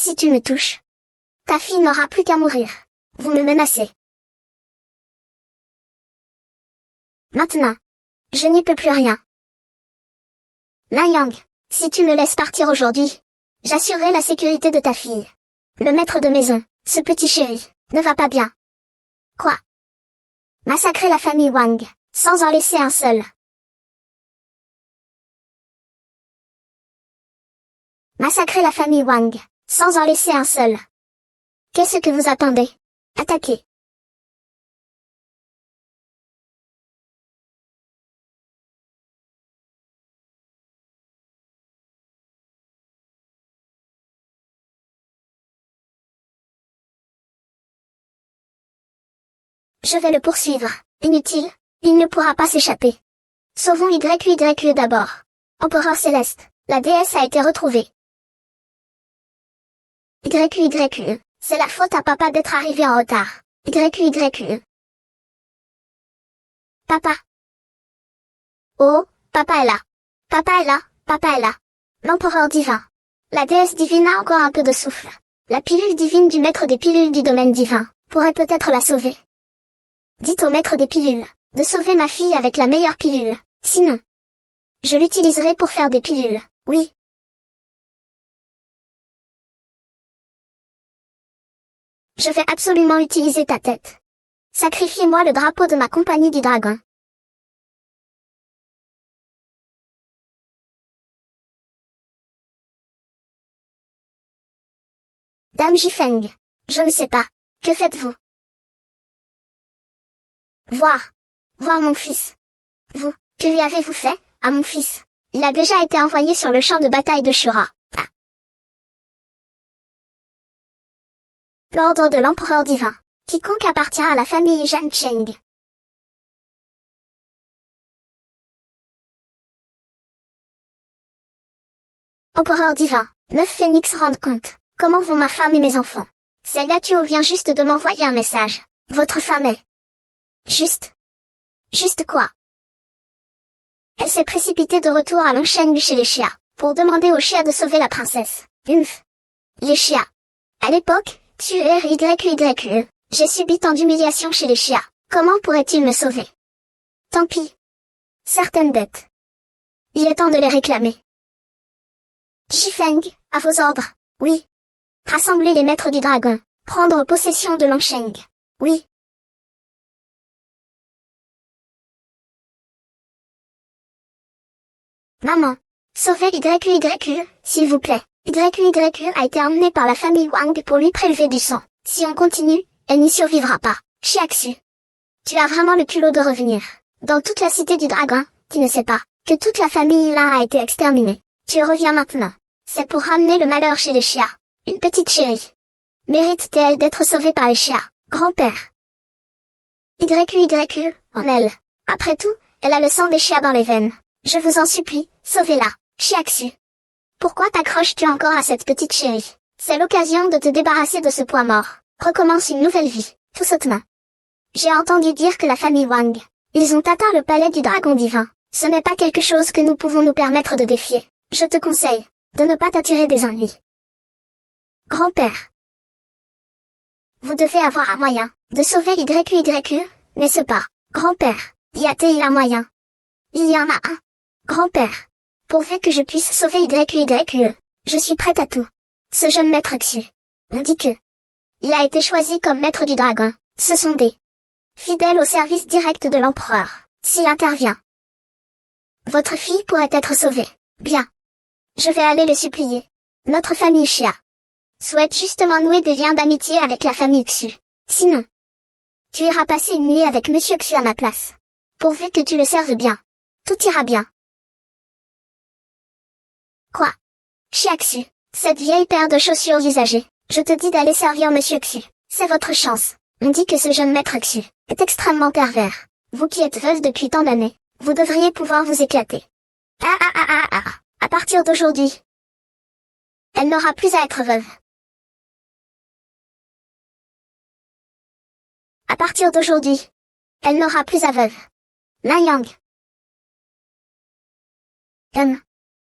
Si tu me touches, ta fille n'aura plus qu'à mourir. Vous me menacez. Maintenant, je n'y peux plus rien. Lan Yang, si tu me laisses partir aujourd'hui, j'assurerai la sécurité de ta fille. Le maître de maison, ce petit chéri, ne va pas bien. Quoi? Massacrer la famille Wang, sans en laisser un seul. Massacrer la famille Wang, sans en laisser un seul. Qu'est-ce que vous attendez? Attaquez. Je vais le poursuivre. Inutile, il ne pourra pas s'échapper. Sauvons YYE d'abord. Empereur Céleste, la déesse a été retrouvée. YYE, c'est la faute à papa d'être arrivé en retard. YYE. Papa. Oh, papa est là. Papa est là, papa est là. L'empereur divin. La déesse divine a encore un peu de souffle. La pilule divine du maître des pilules du domaine divin pourrait peut-être la sauver. Dites au maître des pilules de sauver ma fille avec la meilleure pilule. Sinon, je l'utiliserai pour faire des pilules. Oui. Je vais absolument utiliser ta tête. Sacrifiez-moi le drapeau de ma compagnie du dragon. Dame Jifeng. Je ne sais pas. Que faites-vous? Voir mon fils. Vous, que lui avez-vous fait, à mon fils? Il a déjà été envoyé sur le champ de bataille de Shura. Ah. L'ordre de l'empereur divin. Quiconque appartient à la famille Zhang Cheng. Empereur divin, 9 phénix rendent compte. Comment vont ma femme et mes enfants? Zagatuo vient juste de m'envoyer un message. Votre femme est... Juste quoi? Elle s'est précipitée de retour à Longsheng chez les Xia, pour demander aux Xia de sauver la princesse. Umph. Les Xia. À l'époque, YYE, j'ai subi tant d'humiliations chez les Xia. Comment pourrait-il me sauver? Tant pis. Certaines dettes. Il est temps de les réclamer. Jifeng, à vos ordres. Oui. Rassembler les maîtres du dragon. Prendre possession de Longsheng. Oui. Maman. Sauvez YYE, s'il vous plaît. YYE a été emmené par la famille Wang pour lui prélever du sang. Si on continue, elle n'y survivra pas. Xiaxu. Tu as vraiment le culot de revenir. Dans toute la cité du dragon, tu ne sais pas que toute la famille là a été exterminée. Tu reviens maintenant. C'est pour ramener le malheur chez les Xia. Une petite chérie. Mérite-t-elle d'être sauvée par les Xia? Grand-père. YYE, en elle. Après tout, elle a le sang des Xia dans les veines. Je vous en supplie, sauvez-la. Xiaxu. Pourquoi t'accroches-tu encore à cette petite chérie? C'est l'occasion de te débarrasser de ce poids mort. Recommence une nouvelle vie, tout sautement. J'ai entendu dire que la famille Wang, ils ont atteint le palais du dragon divin. Ce n'est pas quelque chose que nous pouvons nous permettre de défier. Je te conseille de ne pas t'attirer des ennuis. Grand-père. Vous devez avoir un moyen de sauver YYE, n'est-ce pas? Grand-père, y a-t-il un moyen? Il y en a un. Grand-père. Pourvu que je puisse sauver YYE, je suis prête à tout. Ce jeune maître Xu. On dit que il a été choisi comme maître du dragon. Ce sont des fidèles au service direct de l'empereur. S'il intervient, votre fille pourrait être sauvée. Bien. Je vais aller le supplier. Notre famille Xia souhaite justement nouer des liens d'amitié avec la famille Xu. Sinon, tu iras passer une nuit avec Monsieur Xu à ma place. Pourvu que tu le serves bien. Tout ira bien. Quoi? Xiaxu, cette vieille paire de chaussures usagées. Je te dis d'aller servir Monsieur Xu. C'est votre chance. On dit que ce jeune maître Xu est extrêmement pervers. Vous qui êtes veuve depuis tant d'années, vous devriez pouvoir vous éclater. À partir d'aujourd'hui, elle n'aura plus à être veuve. À partir d'aujourd'hui, elle n'aura plus à veuve. Lan Yang.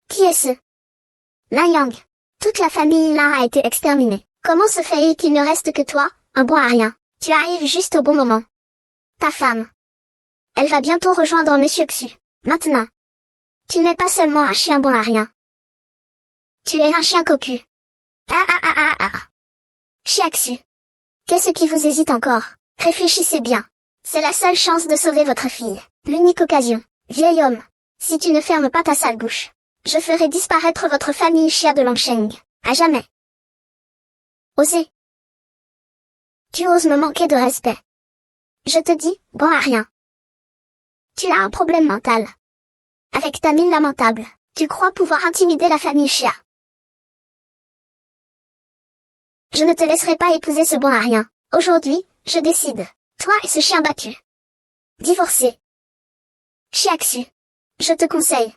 Qui est-ce? Lan Yang. Toute la famille là a été exterminée. Comment se fait-il qu'il ne reste que toi, un bon à rien? Tu arrives juste au bon moment. Ta femme. Elle va bientôt rejoindre Monsieur Xu. Maintenant. Tu n'es pas seulement un chien bon à rien. Tu es un chien cocu. Ah ah ah ah ah. Chiaxu. Qu'est-ce qui vous hésite encore? Réfléchissez bien. C'est la seule chance de sauver votre fille. L'unique occasion. Vieil homme. Si tu ne fermes pas ta sale bouche, je ferai disparaître votre famille Chia de Longsheng. À jamais. Osez. Tu oses me manquer de respect. Je te dis, bon à rien. Tu as un problème mental. Avec ta mine lamentable, tu crois pouvoir intimider la famille Chia. Je ne te laisserai pas épouser ce bon à rien. Aujourd'hui, je décide. Toi et ce chien battu. Divorcer. Chiaxu. Je te conseille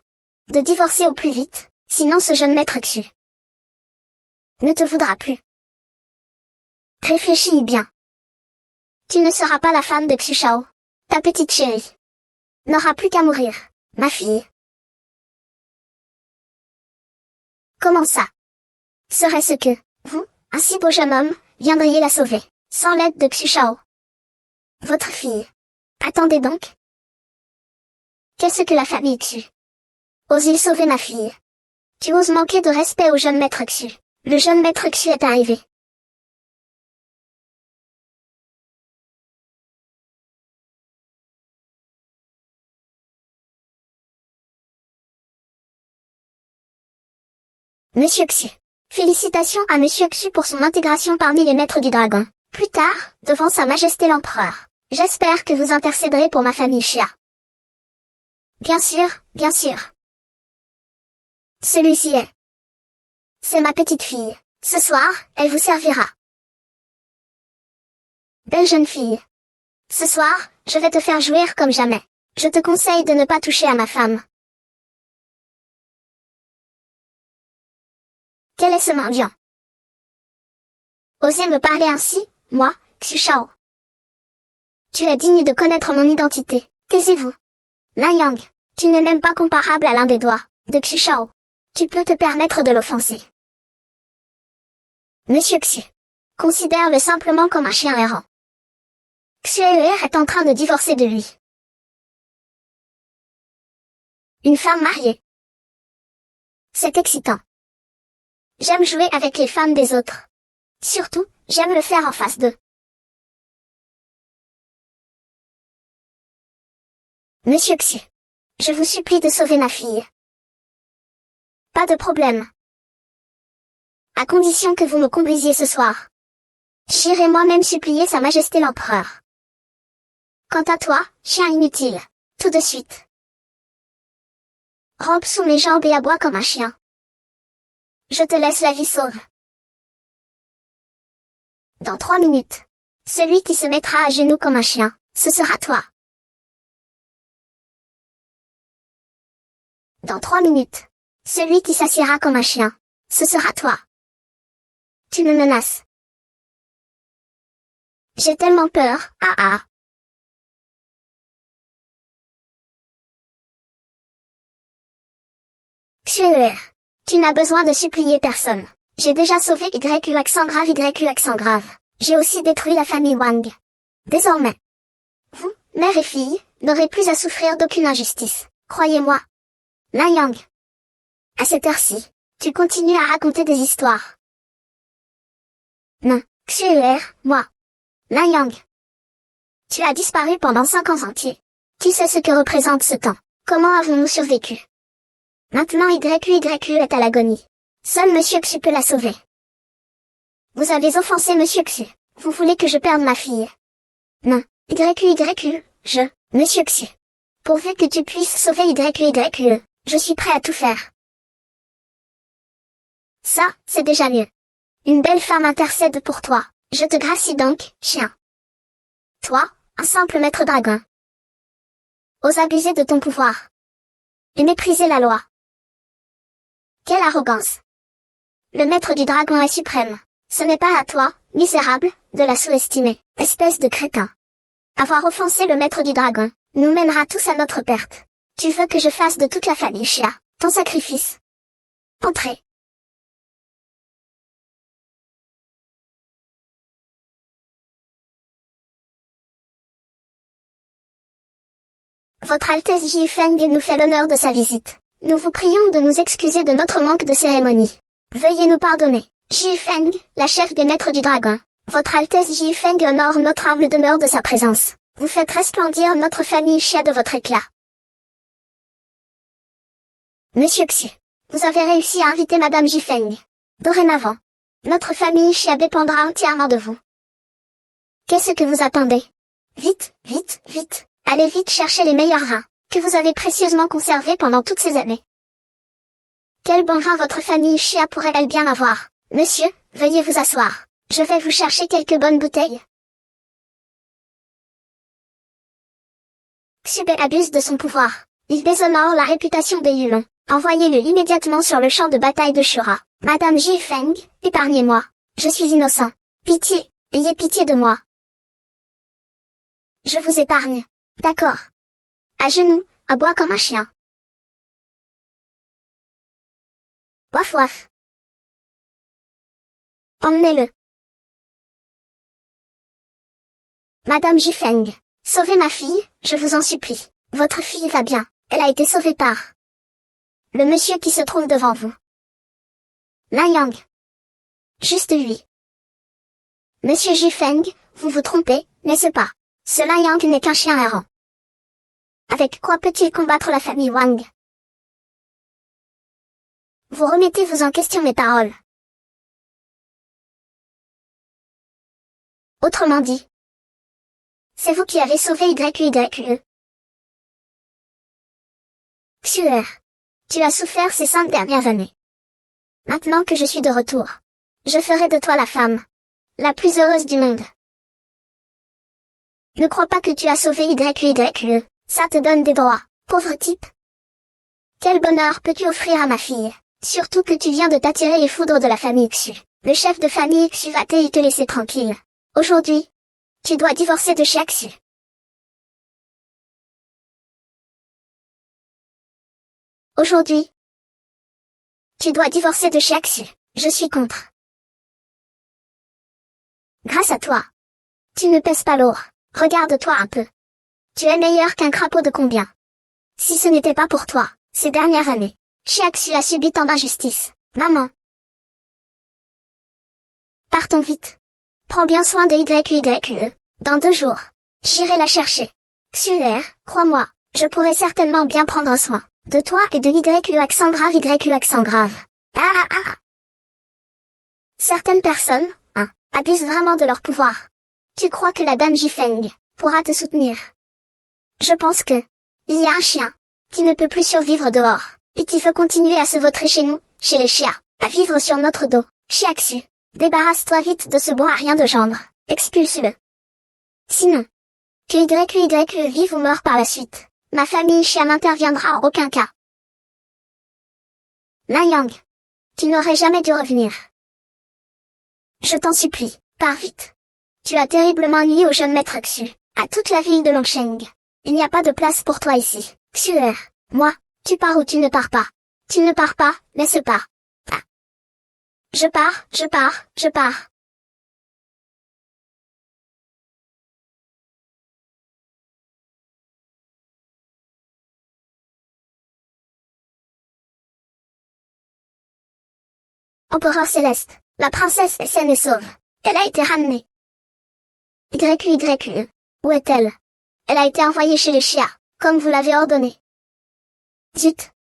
de divorcer au plus vite, sinon ce jeune maître Xu ne te voudra plus. Réfléchis bien. Tu ne seras pas la femme de Xu Shao. Ta petite chérie n'aura plus qu'à mourir, ma fille. Comment ça? Serait-ce que, vous, un si beau jeune homme, viendriez la sauver, sans l'aide de Xu Shao? Votre fille. Attendez donc. Qu'est-ce que la famille Xu? Ose-t-il sauver ma fille? Tu oses manquer de respect au jeune maître Xu. Le jeune maître Xu est arrivé. Monsieur Xu. Félicitations à Monsieur Xu pour son intégration parmi les maîtres du dragon. Plus tard, devant Sa Majesté l'Empereur. J'espère que vous intercéderez pour ma famille Chia. Bien sûr, bien sûr. Celui-ci est. C'est ma petite fille. Ce soir, elle vous servira. Belle jeune fille. Ce soir, je vais te faire jouir comme jamais. Je te conseille de ne pas toucher à ma femme. Quel est ce mendiant? Osez me parler ainsi, moi, Xu Shao. Tu es digne de connaître mon identité. Taisez-vous. Lan Yang, tu n'es même pas comparable à l'un des doigts de Xu Shao. Tu peux te permettre de l'offenser. Monsieur Xu. Considère-le simplement comme un chien errant. Xue est en train de divorcer de lui. Une femme mariée. C'est excitant. J'aime jouer avec les femmes des autres. Surtout, j'aime le faire en face d'eux. Monsieur Xu. Je vous supplie de sauver ma fille. Pas de problème. À condition que vous me conduisiez ce soir. J'irai moi-même supplier Sa Majesté l'Empereur. Quant à toi, chien inutile, tout de suite. Rampe sous mes jambes et aboie comme un chien. Je te laisse la vie sauve. Dans 3 minutes. Celui qui se mettra à genoux comme un chien, ce sera toi. Dans 3 minutes. Celui qui s'assiera comme un chien, ce sera toi. Tu me menaces. J'ai tellement peur, ah ah. Xuer, tu n'as besoin de supplier personne. J'ai déjà sauvé YU accent grave YU accent grave. J'ai aussi détruit la famille Wang. Désormais, vous, mère et fille, n'aurez plus à souffrir d'aucune injustice. Croyez-moi. Lan Yang. À cette heure-ci, tu continues à raconter des histoires. Non, Xuer, moi. Lan Yang. Tu as disparu pendant 5 ans entiers. Tu sais ce que représente ce temps. Comment avons-nous survécu? Maintenant YU est à l'agonie. Seul Monsieur Xu peut la sauver. Vous avez offensé Monsieur Xu. Vous voulez que je perde ma fille? Non. Monsieur Xu. Pourvu que tu puisses sauver YU, je suis prêt à tout faire. Ça, c'est déjà mieux. Une belle femme intercède pour toi. Je te gracie donc, chien. Toi, un simple maître dragon. Ose abuser de ton pouvoir. Et mépriser la loi. Quelle arrogance. Le maître du dragon est suprême. Ce n'est pas à toi, misérable, de la sous-estimer, espèce de crétin. Avoir offensé le maître du dragon nous mènera tous à notre perte. Tu veux que je fasse de toute la famille Chia ton sacrifice? Entrez. Votre Altesse Ji Feng nous fait l'honneur de sa visite. Nous vous prions de nous excuser de notre manque de cérémonie. Veuillez nous pardonner. Ji Feng, la chef des maîtres du dragon. Votre Altesse Ji Feng honore notre humble demeure de sa présence. Vous faites resplendir notre famille Xia de votre éclat. Monsieur Xu, vous avez réussi à inviter Madame Ji Feng. Dorénavant, notre famille Xia dépendra entièrement de vous. Qu'est-ce que vous attendez? Vite, vite, vite. Allez vite chercher les meilleurs vins, que vous avez précieusement conservés pendant toutes ces années. Quel bon vin votre famille Xia pourrait-elle bien avoir? Monsieur, veuillez vous asseoir. Je vais vous chercher quelques bonnes bouteilles. Xube abuse de son pouvoir. Il déshonore la réputation des Yulon. Envoyez-le immédiatement sur le champ de bataille de Shura. Madame Ji Feng, épargnez-moi. Je suis innocent. Pitié, ayez pitié de moi. Je vous épargne. D'accord. À genoux, aboie comme un chien. Waf waf. Emmenez-le. Madame Ji Feng, sauvez ma fille, je vous en supplie. Votre fille va bien, elle a été sauvée par le monsieur qui se trouve devant vous. Lin Yang. Juste lui. Monsieur Ji Feng, vous vous trompez, n'est-ce pas? Ce Lin Yang n'est qu'un chien errant. Avec quoi peut-il combattre la famille Wang? Vous remettez-vous en question mes paroles. Autrement dit, c'est vous qui avez sauvé YQYE. Xuer, tu as souffert ces 5 dernières années. Maintenant que je suis de retour, je ferai de toi la femme la plus heureuse du monde. Ne crois pas que tu as sauvé YQYE, ça te donne des droits, pauvre type. Quel bonheur peux-tu offrir à ma fille, surtout que tu viens de t'attirer les foudres de la famille Xu. Le chef de famille Xu va te laisser tranquille. Aujourd'hui, tu dois divorcer de Xia Xu. Aujourd'hui, tu dois divorcer de Xia Xu. Je suis contre. Grâce à toi, tu ne pèses pas lourd. Regarde-toi un peu. Tu es meilleur qu'un crapaud de combien? Si ce n'était pas pour toi, ces dernières années, Xia Xu a subi tant d'injustice. Maman. Partons vite. Prends bien soin de YQYE. Dans 2 jours, j'irai la chercher. Xuer, crois-moi, je pourrai certainement bien prendre soin de toi et de YQE accent grave. Ah. Certaines personnes, abusent vraiment de leur pouvoir. Tu crois que la dame Ji Feng pourra te soutenir? Je pense que, il y a un chien qui ne peut plus survivre dehors, et qui veut continuer à se vautrer chez nous, chez les chiens, à vivre sur notre dos. Xia Xu, débarrasse-toi vite de ce bon à rien de gendre, expulse-le. Sinon, que YQYE vive ou meure par la suite, ma famille Xia n'interviendra en aucun cas. Lin Yang, tu n'aurais jamais dû revenir. Je t'en supplie, pars vite. Tu as terriblement nui au jeune maître Xu, à toute la ville de Longsheng. Il n'y a pas de place pour toi ici. Xuer, moi, tu pars ou tu ne pars pas. Tu ne pars pas, laisse pas. Ah. Je pars. Empereur céleste, la princesse est saine et sauve. Elle a été ramenée. YQYE, où est-elle? Elle a été envoyée chez les chiens, comme vous l'avez ordonné. Zut.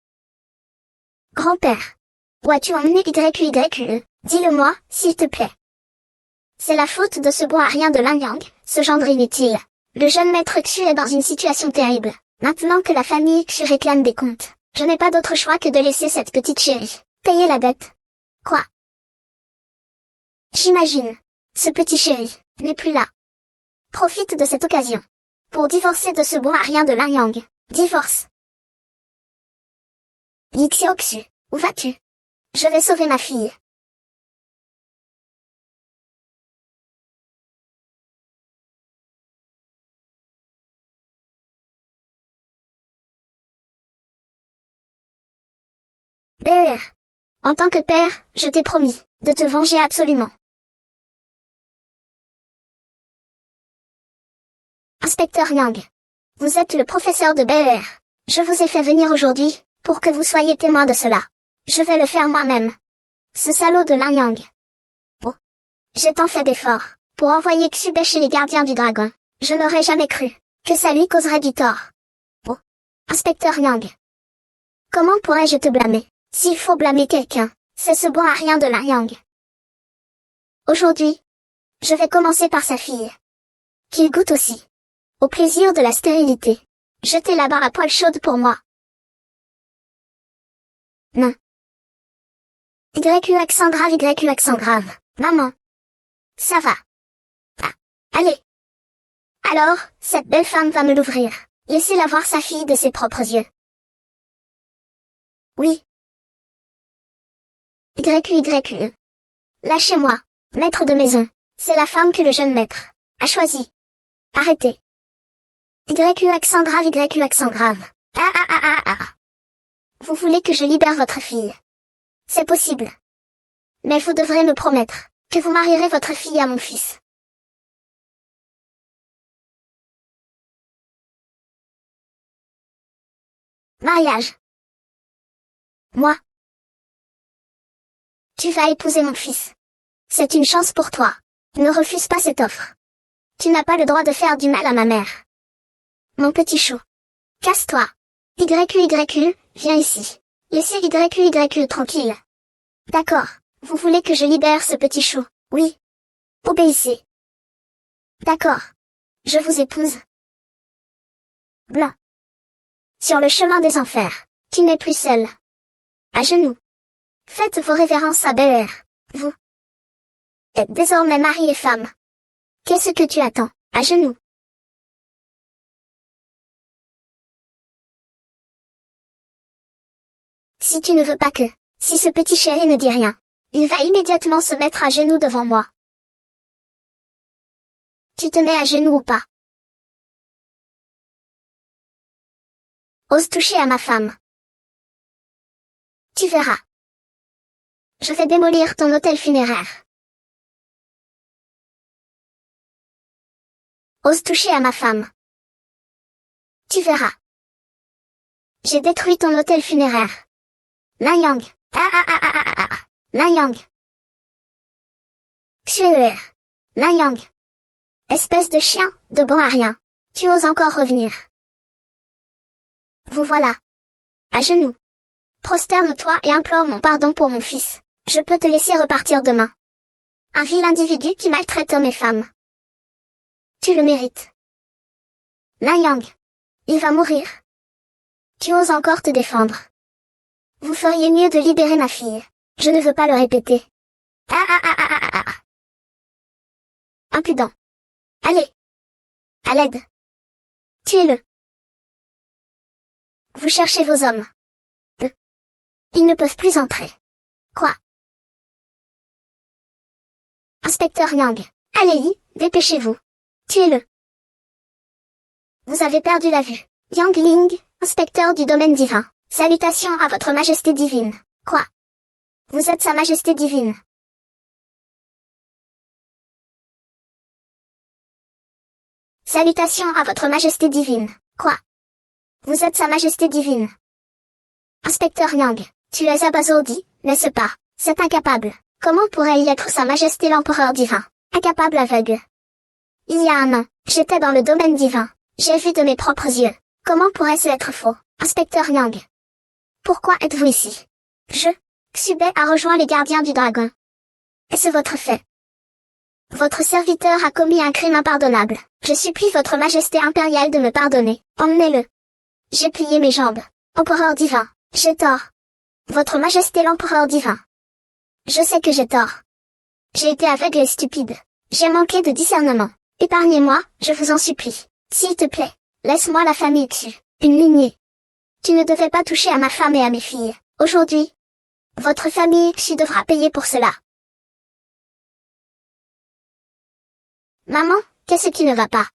Grand-père, où as-tu emmené YQYE? Dis-le-moi, s'il te plaît. C'est la faute de ce bon à rien de Lin Yang, ce gendre inutile. Le jeune maître Xu est dans une situation terrible. Maintenant que la famille Xu réclame des comptes, je n'ai pas d'autre choix que de laisser cette petite chérie payer la dette. Quoi? J'imagine. Ce petit chéri n'est plus là. Profite de cette occasion pour divorcer de ce bon à rien de Lin Yang. Divorce. Yi Xiaoxu, où vas-tu? Je vais sauver ma fille. Père. En tant que père, je t'ai promis de te venger absolument. Inspecteur Yang. Vous êtes le professeur de Bel Air. Je vous ai fait venir aujourd'hui, pour que vous soyez témoin de cela. Je vais le faire moi-même. Ce salaud de Lin Yang. Oh. J'ai tant fait d'efforts, pour envoyer Xubei chez les gardiens du dragon. Je n'aurais jamais cru, que ça lui causerait du tort. Oh. Inspecteur Yang. Comment pourrais-je te blâmer? S'il faut blâmer quelqu'un, c'est ce bon à rien de Lin Yang. Aujourd'hui, je vais commencer par sa fille. Qu'il goûte aussi. Au plaisir de la stérilité. Jetez la barre à poil chaude pour moi. Non. YU accent grave, YU accent grave. Maman. Ça va. Ah. Allez. Alors, cette belle femme va me l'ouvrir. Laissez-la voir sa fille de ses propres yeux. Oui. YU. Lâchez-moi, maître de maison. C'est la femme que le jeune maître a choisie. Arrêtez. YU accent grave, YU accent grave. Ah. Vous voulez que je libère votre fille? C'est possible. Mais vous devrez me promettre que vous marierez votre fille à mon fils. Mariage. Moi. Tu vas épouser mon fils. C'est une chance pour toi. Ne refuse pas cette offre. Tu n'as pas le droit de faire du mal à ma mère. Mon petit chou. Casse-toi. YU, viens ici. Laissez YU tranquille. D'accord. Vous voulez que je libère ce petit chou? Oui. Obéissez. D'accord. Je vous épouse. Blanc. Sur le chemin des enfers, tu n'es plus seul. À genoux. Faites vos révérences à Bel Air. Vous êtes désormais mari et femme. Qu'est-ce que tu attends? À genoux. Si tu ne veux pas que, si ce petit chéri ne dit rien, il va immédiatement se mettre à genoux devant moi. Tu te mets à genoux ou pas? Ose toucher à ma femme. Tu verras. Je vais démolir ton hôtel funéraire. Ose toucher à ma femme. Tu verras. J'ai détruit ton hôtel funéraire. Lin Yang. Lin Yang. Xuer. Lin Yang. Espèce de chien, de bon à rien. Tu oses encore revenir. Vous voilà. À genoux. Prosterne-toi et implore mon pardon pour mon fils. Je peux te laisser repartir demain. Un vil individu qui maltraite hommes et femmes. Tu le mérites. Lin Yang. Il va mourir. Tu oses encore te défendre. Vous feriez mieux de libérer ma fille. Je ne veux pas le répéter. Impudent. Allez. À l'aide. Tuez-le. Vous cherchez vos hommes. Ils ne peuvent plus entrer. Quoi? Inspecteur Yang. Allez-y, dépêchez-vous. Tuez-le. Vous avez perdu la vue. Yang Ling, inspecteur du domaine divin. Salutations à votre majesté divine. Quoi? Vous êtes sa majesté divine. Salutations à votre majesté divine. Quoi? Vous êtes sa majesté divine. Inspecteur Yang, tu es abasourdi, n'est-ce pas? C'est incapable. Comment pourrait-il être sa majesté l'empereur divin? Incapable aveugle. Il y a un an, j'étais dans le domaine divin. J'ai vu de mes propres yeux. Comment pourrait-ce être faux? Inspecteur Yang. Pourquoi êtes-vous ici? Xubei a rejoint les gardiens du dragon. Est-ce votre fait? Votre serviteur a commis un crime impardonnable. Je supplie votre majesté impériale de me pardonner. Emmenez-le. J'ai plié mes jambes. Empereur divin, j'ai tort. Votre majesté l'empereur divin. Je sais que j'ai tort. J'ai été aveugle et stupide. J'ai manqué de discernement. Épargnez-moi, je vous en supplie. S'il te plaît, laisse-moi la famille Xu, une lignée. Tu ne devais pas toucher à ma femme et à mes filles. Aujourd'hui, votre famille Xu devra payer pour cela. Maman, qu'est-ce qui ne va pas?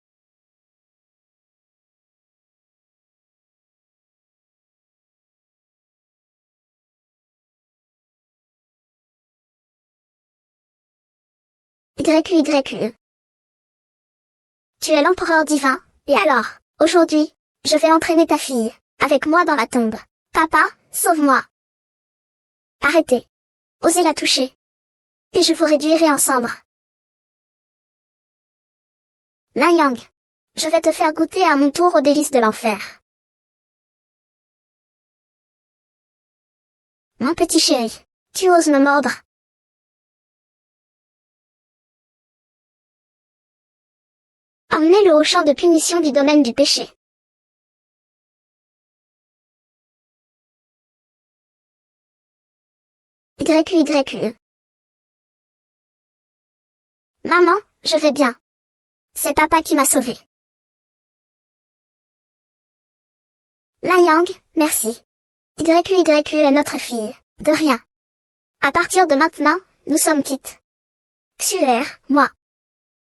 YU. Tu es l'empereur divin, et alors, aujourd'hui, Je vais entraîner ta fille, avec moi dans la tombe. Papa, sauve-moi. Arrêtez. Osez la toucher. Et je vous réduirai en cendres. Lan Yang. Je vais te faire goûter à mon tour aux délices de l'enfer. Mon petit chéri, tu oses me mordre. Emmenez-le au champ de punition du domaine du péché. YQYQ. Maman, je vais bien. C'est papa qui m'a sauvé. Lan Yang, merci. YQYQ est notre fille. De rien. À partir de maintenant, nous sommes quittes. XUR, moi.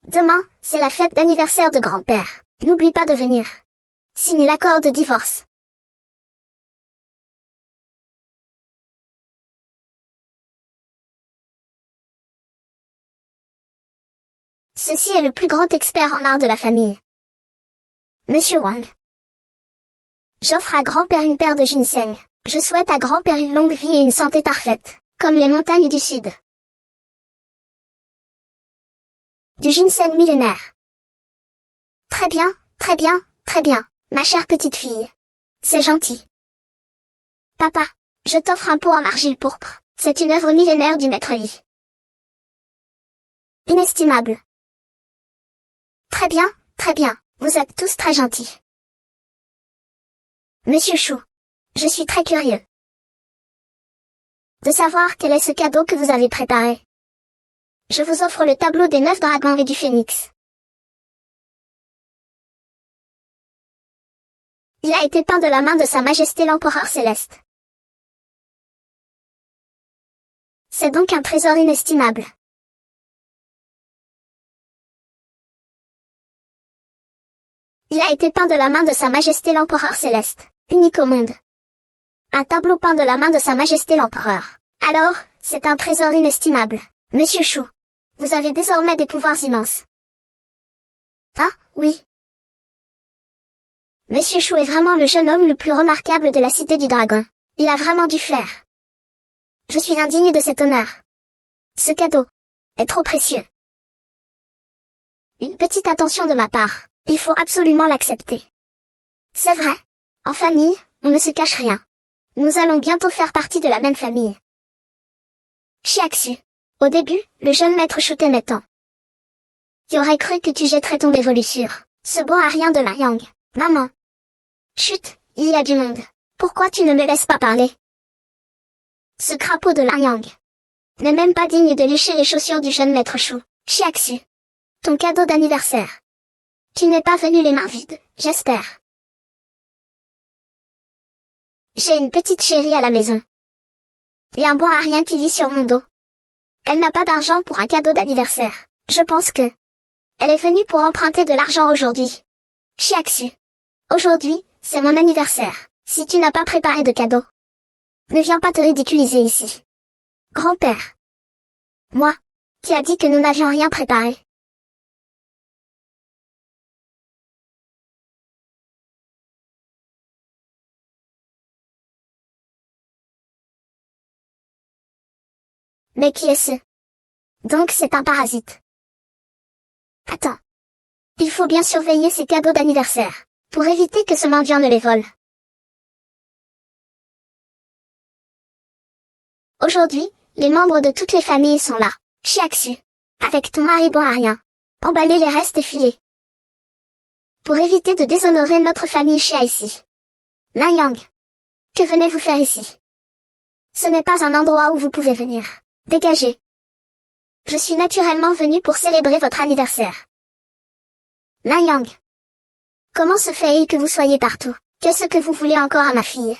Demain, c'est la fête d'anniversaire de grand-père. N'oublie pas de venir. Signe l'accord de divorce. Ceci est le plus grand expert en art de la famille. Monsieur Wang. J'offre à grand-père une paire de ginseng. Je souhaite à grand-père une longue vie et une santé parfaite, comme les montagnes du sud. Du ginseng millénaire. Très bien, très bien, très bien, ma chère petite fille. C'est gentil. Papa, je t'offre un pot en argile pourpre. C'est une œuvre millénaire du maître Yi. Inestimable. Très bien, vous êtes tous très gentils. Monsieur Chou, je suis très curieux de savoir quel est ce cadeau que vous avez préparé. Je vous offre le tableau des 9 dragons et du phénix. Il a été peint de la main de Sa Majesté l'Empereur Céleste. C'est donc un trésor inestimable. Il a été peint de la main de Sa Majesté l'Empereur Céleste, unique au monde. Un tableau peint de la main de Sa Majesté l'Empereur. Alors, c'est un trésor inestimable. Monsieur Chou, vous avez désormais des pouvoirs immenses. Ah, oui. Monsieur Chou est vraiment le jeune homme le plus remarquable de la cité du dragon. Il a vraiment du flair. Je suis indigne de cet honneur. Ce cadeau est trop précieux. Une petite attention de ma part. Il faut absolument l'accepter. C'est vrai. En famille, on ne se cache rien. Nous allons bientôt faire partie de la même famille. Chiaxu. Au début, le jeune maître Chou t'aimait tant. Qui aurait cru que tu jetterais ton dévoluture. Ce bon à rien de Lan Yang. Maman. Chut, il y a du monde. Pourquoi tu ne me laisses pas parler? Ce crapaud de Lan Yang n'est même pas digne de lécher les chaussures du jeune maître Chou. Chiaxu. Ton cadeau d'anniversaire. Tu n'es pas venu les mains vides, j'espère. J'ai une petite chérie à la maison. Et un bon à rien qui vit sur mon dos. Elle n'a pas d'argent pour un cadeau d'anniversaire. Je pense que elle est venue pour emprunter de l'argent aujourd'hui. Chiaxu. Aujourd'hui, c'est mon anniversaire. Si tu n'as pas préparé de cadeau, ne viens pas te ridiculiser ici. Grand-père. Moi, qui a dit que nous n'avions rien préparé? Mais qui est ce? Donc c'est un parasite. Attends. Il faut bien surveiller ces cadeaux d'anniversaire, pour éviter que ce mendiant ne les vole. Aujourd'hui, les membres de toutes les familles sont là. Chiaxu. Avec ton mari bon à rien. Emballer les restes et filer. Pour éviter de déshonorer notre famille Chia ici. Lan Yang. Que venez-vous faire ici? Ce n'est pas un endroit où vous pouvez venir. Dégagez. Je suis naturellement venu pour célébrer votre anniversaire. Lan Yang. Comment se fait-il que vous soyez partout? Qu'est-ce que vous voulez encore à ma fille?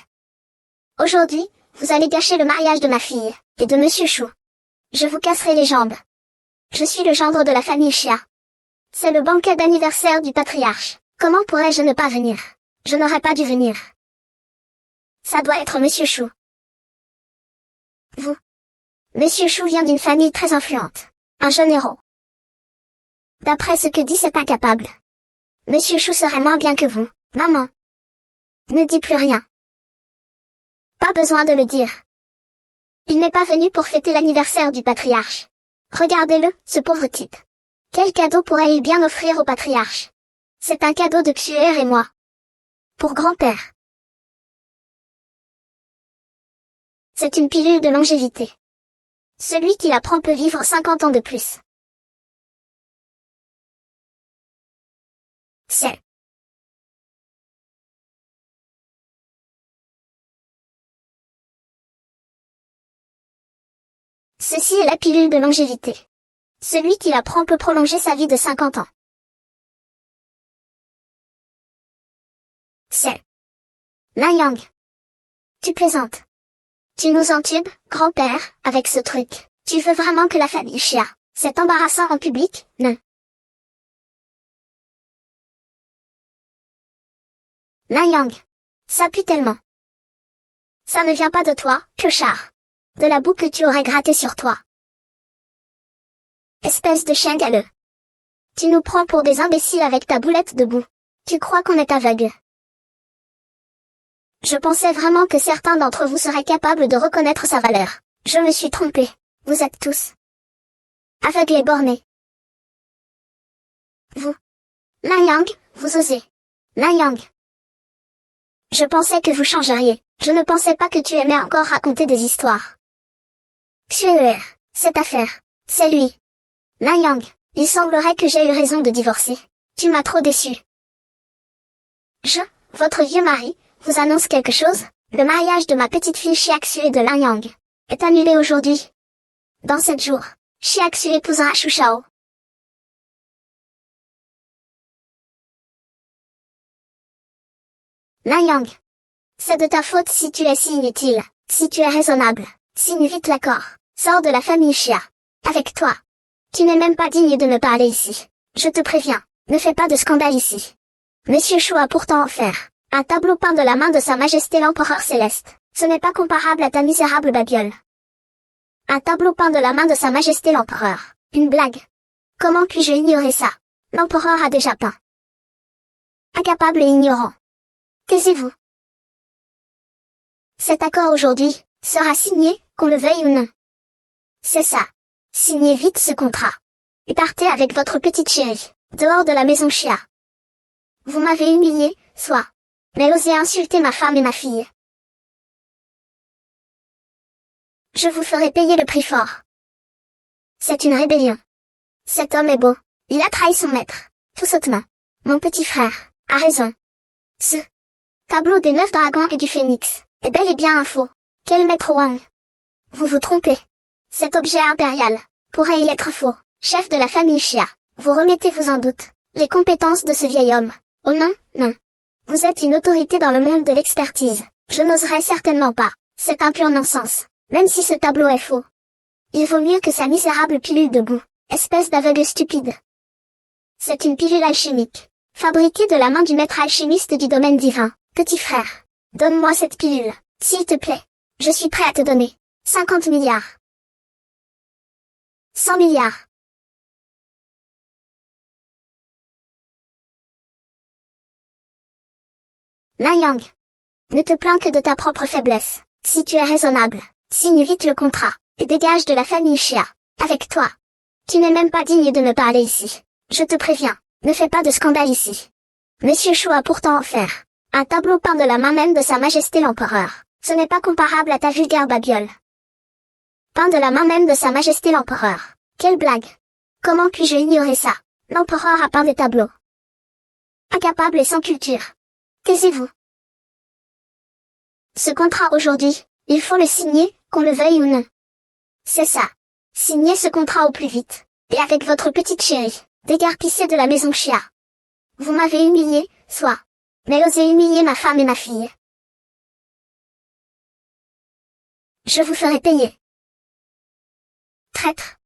Aujourd'hui, vous allez gâcher le mariage de ma fille, et de Monsieur Chou. Je vous casserai les jambes. Je suis le gendre de la famille Chia. C'est le banquet d'anniversaire du patriarche. Comment pourrais-je ne pas venir? Je n'aurais pas dû venir. Ça doit être Monsieur Chou. Vous. Monsieur Chou vient d'une famille très influente. Un jeune héros. D'après ce que dit cet incapable. Monsieur Chou serait moins bien que vous, maman. Ne dis plus rien. Pas besoin de le dire. Il n'est pas venu pour fêter l'anniversaire du patriarche. Regardez-le, ce pauvre type. Quel cadeau pourrait-il bien offrir au patriarche? C'est un cadeau de Xuer et moi. Pour grand-père. C'est une pilule de longévité. Celui qui la prend peut vivre 50 ans de plus. C'est. Ceci est la pilule de longévité. Celui qui la prend peut prolonger sa vie de 50 ans. C'est. Yang. Tu plaisantes. Tu nous entubes, grand-père, avec ce truc. Tu veux vraiment que la famille Chia, c'est embarrassant en public, non? Yang. Ça pue tellement. Ça ne vient pas de toi, clochard. De la boue que tu aurais grattée sur toi. Espèce de chien galeux. Tu nous prends pour des imbéciles avec ta boulette de boue. Tu crois qu'on est aveugle. Je pensais vraiment que certains d'entre vous seraient capables de reconnaître sa valeur. Je me suis trompé. Vous êtes tous aveugles et bornés. Vous. Yang, vous osez. Yang. Je pensais que vous changeriez. Je ne pensais pas que tu aimais encore raconter des histoires. Xuer, cette affaire, c'est lui. Yang, il semblerait que j'ai eu raison de divorcer. Tu m'as trop déçu. Votre vieux mari, vous annonce quelque chose? Le mariage de ma petite fille Xiaxu et de Yang est annulé aujourd'hui. Dans 7 jours, Xiaxu épousera Shu Shao. Yang. C'est de ta faute si tu es si inutile, si tu es raisonnable, signe vite l'accord, sors de la famille Xia. Avec toi. Tu n'es même pas digne de me parler ici. Je te préviens, ne fais pas de scandale ici. Monsieur Shu a pourtant offert un tableau peint de la main de Sa Majesté l'Empereur Céleste. Ce n'est pas comparable à ta misérable babiole. Un tableau peint de la main de Sa Majesté l'Empereur. Une blague. Comment puis-je ignorer ça? L'Empereur a déjà peint. Incapable et ignorant. Taisez-vous. Cet accord aujourd'hui sera signé, qu'on le veuille ou non. C'est ça. Signez vite ce contrat. Et partez avec votre petite chérie, dehors de la maison Chia. Vous m'avez humilié, soit. Mais osez insulter ma femme et ma fille. Je vous ferai payer le prix fort. C'est une rébellion. Cet homme est beau. Il a trahi son maître. Tout sottement. Mon petit frère a raison. Ce tableau des 9 dragons et du phénix est bel et bien un faux. Quel maître Wang? Vous vous trompez. Cet objet impérial pourrait-il être faux? Chef de la famille Xia, vous remettez-vous en doute les compétences de ce vieil homme? Oh non, non. Vous êtes une autorité dans le monde de l'expertise. Je n'oserais certainement pas. C'est un pur non-sens. Même si ce tableau est faux. Il vaut mieux que sa misérable pilule de boue. Espèce d'aveugle stupide. C'est une pilule alchimique. Fabriquée de la main du maître alchimiste du domaine divin. Petit frère. Donne-moi cette pilule. S'il te plaît. Je suis prêt à te donner 50 milliards. 100 milliards. Yang. Ne te plains que de ta propre faiblesse. Si tu es raisonnable, signe vite le contrat, et dégage de la famille Xia. Avec toi. Tu n'es même pas digne de me parler ici. Je te préviens, ne fais pas de scandale ici. Monsieur Shu a pourtant offert un tableau peint de la main même de Sa Majesté l'Empereur. Ce n'est pas comparable à ta vulgaire babiole. Peint de la main même de Sa Majesté l'Empereur. Quelle blague. Comment puis-je ignorer ça? L'Empereur a peint des tableaux. Incapable et sans culture. Taisez-vous. Ce contrat aujourd'hui, il faut le signer, qu'on le veuille ou non. C'est ça. Signez ce contrat au plus vite. Et avec votre petite chérie, dégarpissez de la maison Xia. Vous m'avez humilié, soit. Mais osez humilier ma femme et ma fille. Je vous ferai payer. Traître.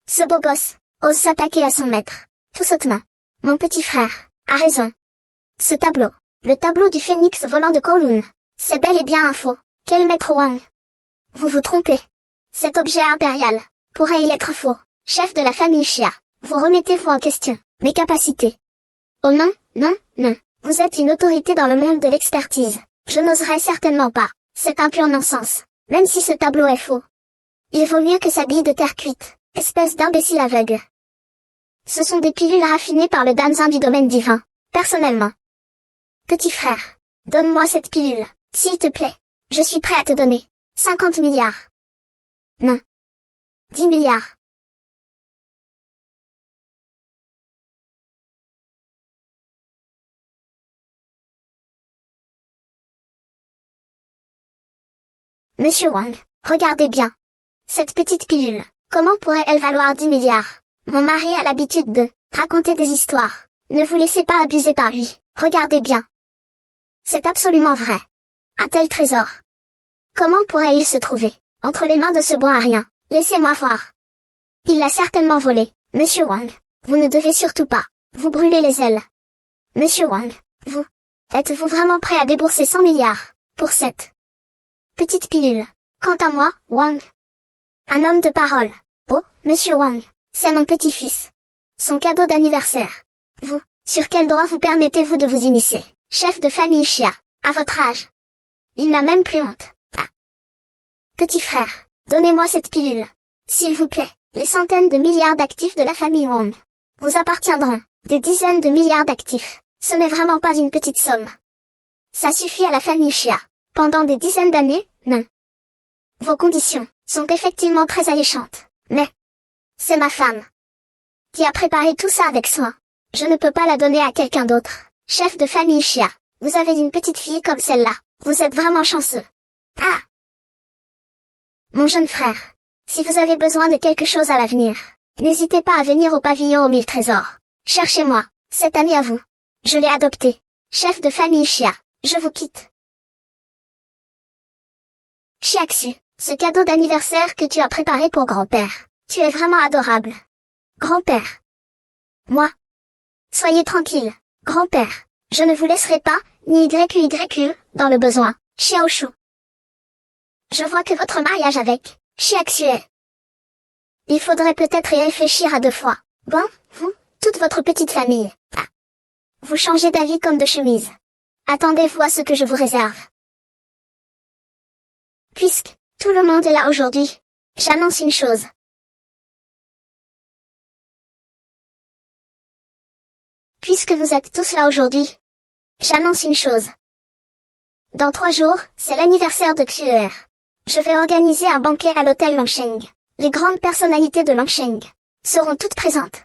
Ce beau gosse ose s'attaquer à son maître. Tout sottement. Mon petit frère a raison. Ce tableau, le tableau du phénix volant de Kowloon, c'est bel et bien un faux. Quel maître Wang? Vous vous trompez. Cet objet impérial pourrait-il être faux? Chef de la famille Xia, vous remettez-vous en question mes capacités? Oh non, non, non. Vous êtes une autorité dans le monde de l'expertise. Je n'oserais certainement pas. C'est un pur non-sens. Même si ce tableau est faux. Il vaut mieux que sa bille de terre cuite, espèce d'imbécile aveugle. Ce sont des pilules raffinées par le damsin du domaine divin. Personnellement. Petit frère, donne-moi cette pilule, s'il te plaît. Je suis prêt à te donner 50 milliards. Non. 10 milliards. Monsieur Wang, regardez bien. Cette petite pilule, comment pourrait-elle valoir 10 milliards? Mon mari a l'habitude de raconter des histoires. Ne vous laissez pas abuser par lui. Regardez bien. C'est absolument vrai. Un tel trésor. Comment pourrait-il se trouver entre les mains de ce bon à rien? Laissez-moi voir. Il l'a certainement volé. Monsieur Wang, vous ne devez surtout pas vous brûler les ailes. Monsieur Wang, êtes-vous vraiment prêt à débourser 100 milliards pour cette petite pilule? Quant à moi, Wang, un homme de parole. Oh, Monsieur Wang, c'est mon petit-fils. Son cadeau d'anniversaire. Vous, sur quel droit vous permettez-vous de vous initier, chef de famille Chia, à votre âge? Il n'a même plus honte. Ah. Petit frère, donnez-moi cette pilule. S'il vous plaît, les centaines de milliards d'actifs de la famille Wang vous appartiendront, des dizaines de milliards d'actifs. Ce n'est vraiment pas une petite somme. Ça suffit à la famille Chia. Pendant des dizaines d'années, non. Vos conditions sont effectivement très alléchantes, mais c'est ma femme qui a préparé tout ça avec soin. Je ne peux pas la donner à quelqu'un d'autre. Chef de famille Chia, vous avez une petite fille comme celle-là. Vous êtes vraiment chanceux. Ah! Mon jeune frère, si vous avez besoin de quelque chose à l'avenir, n'hésitez pas à venir au pavillon aux 1000 trésors. Cherchez-moi, cet ami à vous. Je l'ai adopté. Chef de famille Chia, je vous quitte. Chiaxu, ce cadeau d'anniversaire que tu as préparé pour grand-père, tu es vraiment adorable. Grand-père. Moi. Soyez tranquille, grand-père. Je ne vous laisserai pas, ni YQYQ, dans le besoin. Xiaoshu. Je vois que votre mariage avec Chiaxu est. Il faudrait peut-être y réfléchir à deux fois. Bon, vous, toute votre petite famille. Ah. Vous changez d'avis comme de chemise. Attendez-vous à ce que je vous réserve. Puisque tout le monde est là aujourd'hui, j'annonce une chose. Puisque vous êtes tous là aujourd'hui, j'annonce une chose. Dans 3 jours, c'est l'anniversaire de Xuer. Je vais organiser un banquet à l'hôtel Longsheng. Les grandes personnalités de Longsheng seront toutes présentes.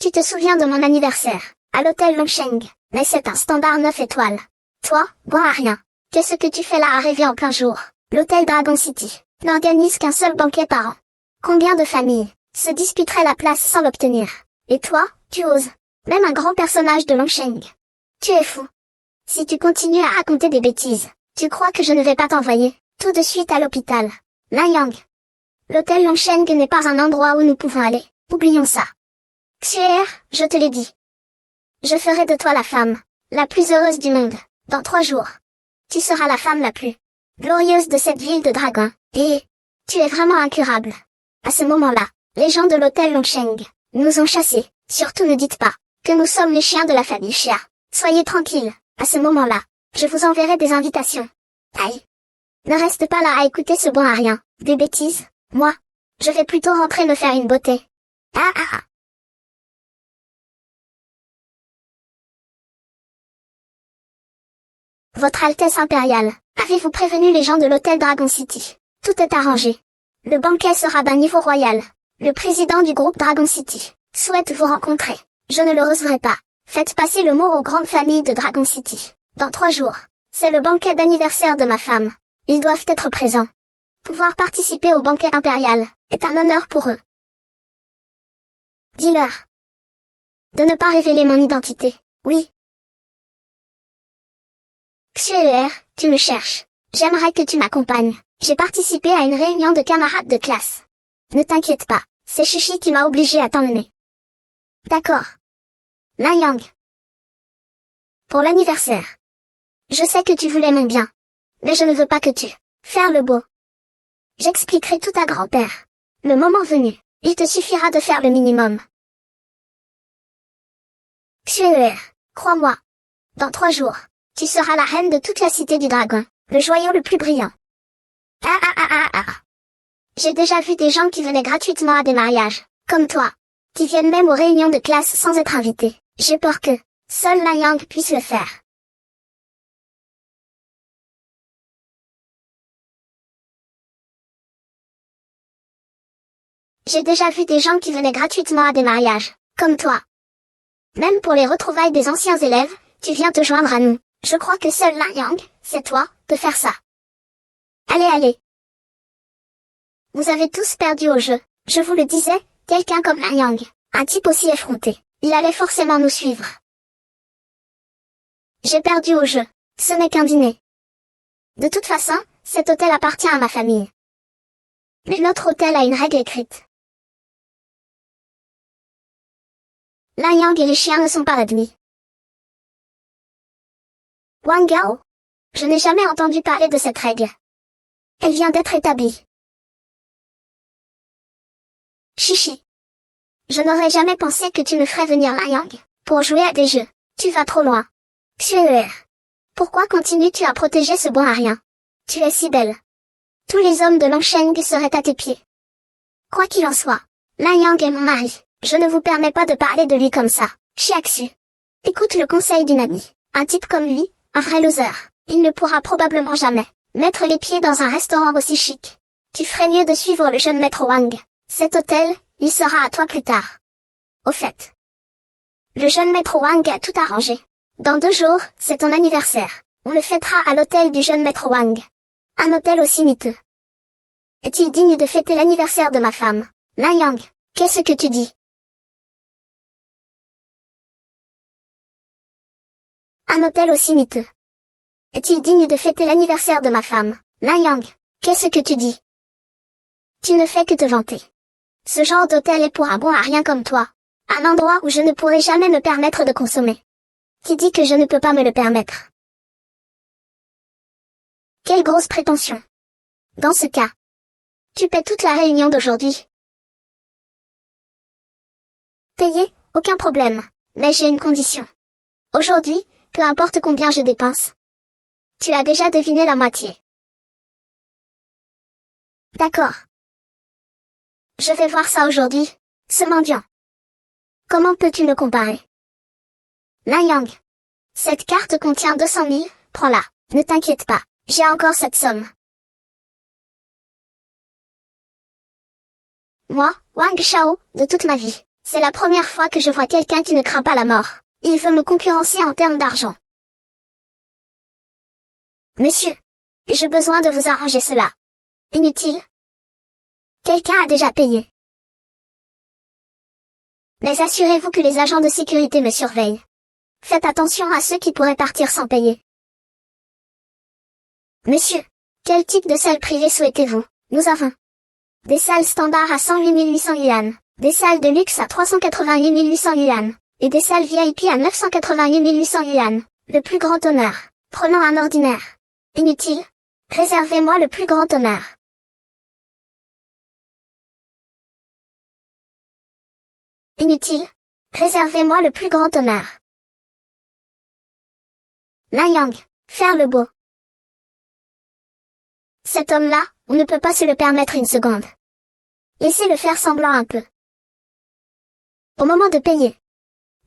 Tu te souviens de mon anniversaire, à l'hôtel Longsheng, mais c'est un standard 9 étoiles. Toi, bon à rien. Qu'est-ce que tu fais là arrivé en plein jour? L'hôtel Dragon City n'organise qu'un seul banquet par an. Combien de familles se disputeraient la place sans l'obtenir? Et toi, tu oses? Même un grand personnage de Longsheng. Tu es fou. Si tu continues à raconter des bêtises, tu crois que je ne vais pas t'envoyer tout de suite à l'hôpital? Nanyang. L'hôtel Longsheng n'est pas un endroit où nous pouvons aller. Oublions ça. Xuer, je te l'ai dit. Je ferai de toi la femme la plus heureuse du monde, dans 3 jours. Tu seras la femme la plus glorieuse de cette ville de dragons, et tu es vraiment incurable. À ce moment-là, les gens de l'hôtel Longsheng nous ont chassés. Surtout ne dites pas que nous sommes les chiens de la famille Chia. Soyez tranquille, à ce moment-là, je vous enverrai des invitations. Aïe. Ne reste pas là à écouter ce bon à rien, des bêtises. Moi, je vais plutôt rentrer me faire une beauté. Ah ah ah. Votre Altesse impériale, avez-vous prévenu les gens de l'hôtel Dragon City? Tout est arrangé. Le banquet sera d'un niveau royal. Le président du groupe Dragon City souhaite vous rencontrer. Je ne le recevrai pas. Faites passer le mot aux grandes familles de Dragon City. Dans 3 jours, c'est le banquet d'anniversaire de ma femme. Ils doivent être présents. Pouvoir participer au banquet impérial est un honneur pour eux. Dis-leur de ne pas révéler mon identité. Oui. Xuer, tu me cherches. J'aimerais que tu m'accompagnes. J'ai participé à une réunion de camarades de classe. Ne t'inquiète pas, c'est Chichi qui m'a obligé à t'emmener. D'accord. Nanyang. Pour l'anniversaire. Je sais que tu voulais mon bien. Mais je ne veux pas que tu faire le beau. J'expliquerai tout à grand-père. Le moment venu, il te suffira de faire le minimum. Xuer, crois-moi, Dans 3 jours, tu seras la reine de toute la cité du dragon, le joyau le plus brillant. Ah ah ah ah ah. J'ai déjà vu des gens qui venaient gratuitement à des mariages, comme toi, qui viennent même aux réunions de classe sans être invités. J'ai peur que seul La Yang puisse le faire. J'ai déjà vu des gens qui venaient gratuitement à des mariages, comme toi. Même pour les retrouvailles des anciens élèves, tu viens te joindre à nous. Je crois que seul La Yang, c'est toi, de faire ça. Allez, allez. Vous avez tous perdu au jeu. Je vous le disais, quelqu'un comme La Yang, un type aussi effronté, il allait forcément nous suivre. J'ai perdu au jeu. Ce n'est qu'un dîner. De toute façon, cet hôtel appartient à ma famille. Mais notre hôtel a une règle écrite. La Yang et les chiens ne sont pas admis. Wang Gao? Je n'ai jamais entendu parler de cette règle. Elle vient d'être établie. Chichi. Je n'aurais jamais pensé que tu me ferais venir La Yang pour jouer à des jeux. Tu vas trop loin. Xuer. Pourquoi continues-tu à protéger ce bon à rien? Tu es si belle. Tous les hommes de Longsheng seraient à tes pieds. Quoi qu'il en soit, La Yang est mon mari. Je ne vous permets pas de parler de lui comme ça. Xiaxu. Écoute le conseil d'une amie. Un type comme lui, un vrai loser, il ne pourra probablement jamais mettre les pieds dans un restaurant aussi chic. Tu ferais mieux de suivre le jeune maître Wang. Cet hôtel, il sera à toi plus tard. Au fait, le jeune maître Wang a tout arrangé. Dans 2 jours, c'est ton anniversaire. On le fêtera à l'hôtel du jeune maître Wang. Un hôtel aussi miteux. Est-il digne de fêter l'anniversaire de ma femme? La Yang, qu'est-ce que tu dis? Un hôtel aussi miteux. Est-il digne de fêter l'anniversaire de ma femme? La Yang, qu'est-ce que tu dis? Tu ne fais que te vanter. Ce genre d'hôtel est pour un bon à rien comme toi. Un endroit où je ne pourrai jamais me permettre de consommer. Qui dit que je ne peux pas me le permettre? Quelle grosse prétention. Dans ce cas, tu paies toute la réunion d'aujourd'hui. Payer, aucun problème. Mais j'ai une condition. Aujourd'hui, peu importe combien je dépense. Tu as déjà deviné la moitié. D'accord. Je vais voir ça aujourd'hui. Ce mendiant. Comment peux-tu me comparer? La Yang. Cette carte contient 200 000, prends-la. Ne t'inquiète pas, j'ai encore cette somme. Moi, Wang Shao, de toute ma vie, c'est la première fois que je vois quelqu'un qui ne craint pas la mort. Il veut me concurrencer en termes d'argent. Monsieur, j'ai besoin de vous arranger cela. Inutile. Quelqu'un a déjà payé. Mais assurez-vous que les agents de sécurité me surveillent. Faites attention à ceux qui pourraient partir sans payer. Monsieur, quel type de salle privée souhaitez-vous? Nous avons des salles standards à 108 800 yuan, des salles de luxe à 388 800 yuan, et des salles VIP à 988 800 yuan. Le plus grand honneur. Prenons un ordinaire. Inutile. Réservez-moi le plus grand honneur. Inutile. Réservez-moi le plus grand honneur. La Yang, faire le beau. Cet homme-là, on ne peut pas se le permettre une seconde. Laissez-le faire semblant un peu. Au moment de payer,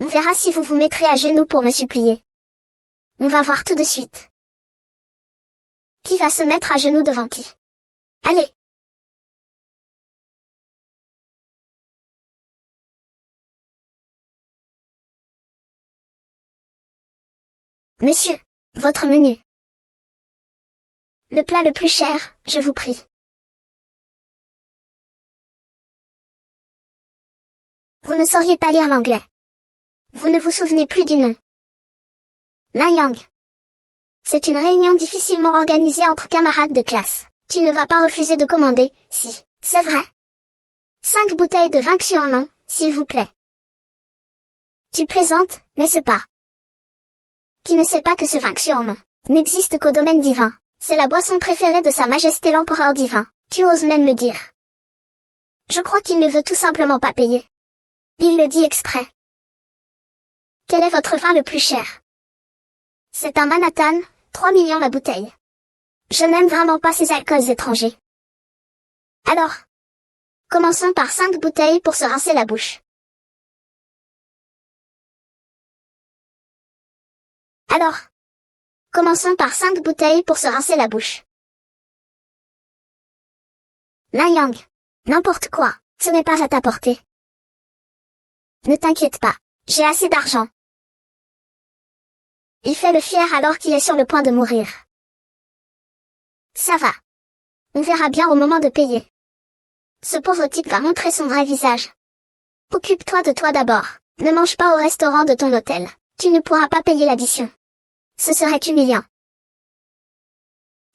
on verra si vous vous mettrez à genoux pour me supplier. On va voir tout de suite. Qui va se mettre à genoux devant qui? Allez. Monsieur, votre menu. Le plat le plus cher, je vous prie. Vous ne sauriez pas lire l'anglais. Vous ne vous souvenez plus du nom. La Yang. C'est une réunion difficilement organisée entre camarades de classe. Tu ne vas pas refuser de commander, si, c'est vrai. 5 bouteilles de vin Xuanlong, s'il vous plaît. Tu plaisantes, n'est-ce pas? Qui ne sait pas que ce vin Xuanlong n'existe qu'au domaine divin. C'est la boisson préférée de Sa Majesté l'Empereur divin. Tu oses même le dire. Je crois qu'il ne veut tout simplement pas payer. Il le dit exprès. Quel est votre vin le plus cher? C'est un Manhattan, 3 millions la bouteille. Je n'aime vraiment pas ces alcools étrangers. Alors, commençons par 5 bouteilles pour se rincer la bouche. Alors, commençons par 5 bouteilles pour se rincer la bouche. Nanyang. N'importe quoi, ce n'est pas à ta portée. Ne t'inquiète pas, j'ai assez d'argent. Il fait le fier alors qu'il est sur le point de mourir. Ça va. On verra bien au moment de payer. Ce pauvre type va montrer son vrai visage. Occupe-toi de toi d'abord. Ne mange pas au restaurant de ton hôtel. Tu ne pourras pas payer l'addition. Ce serait humiliant.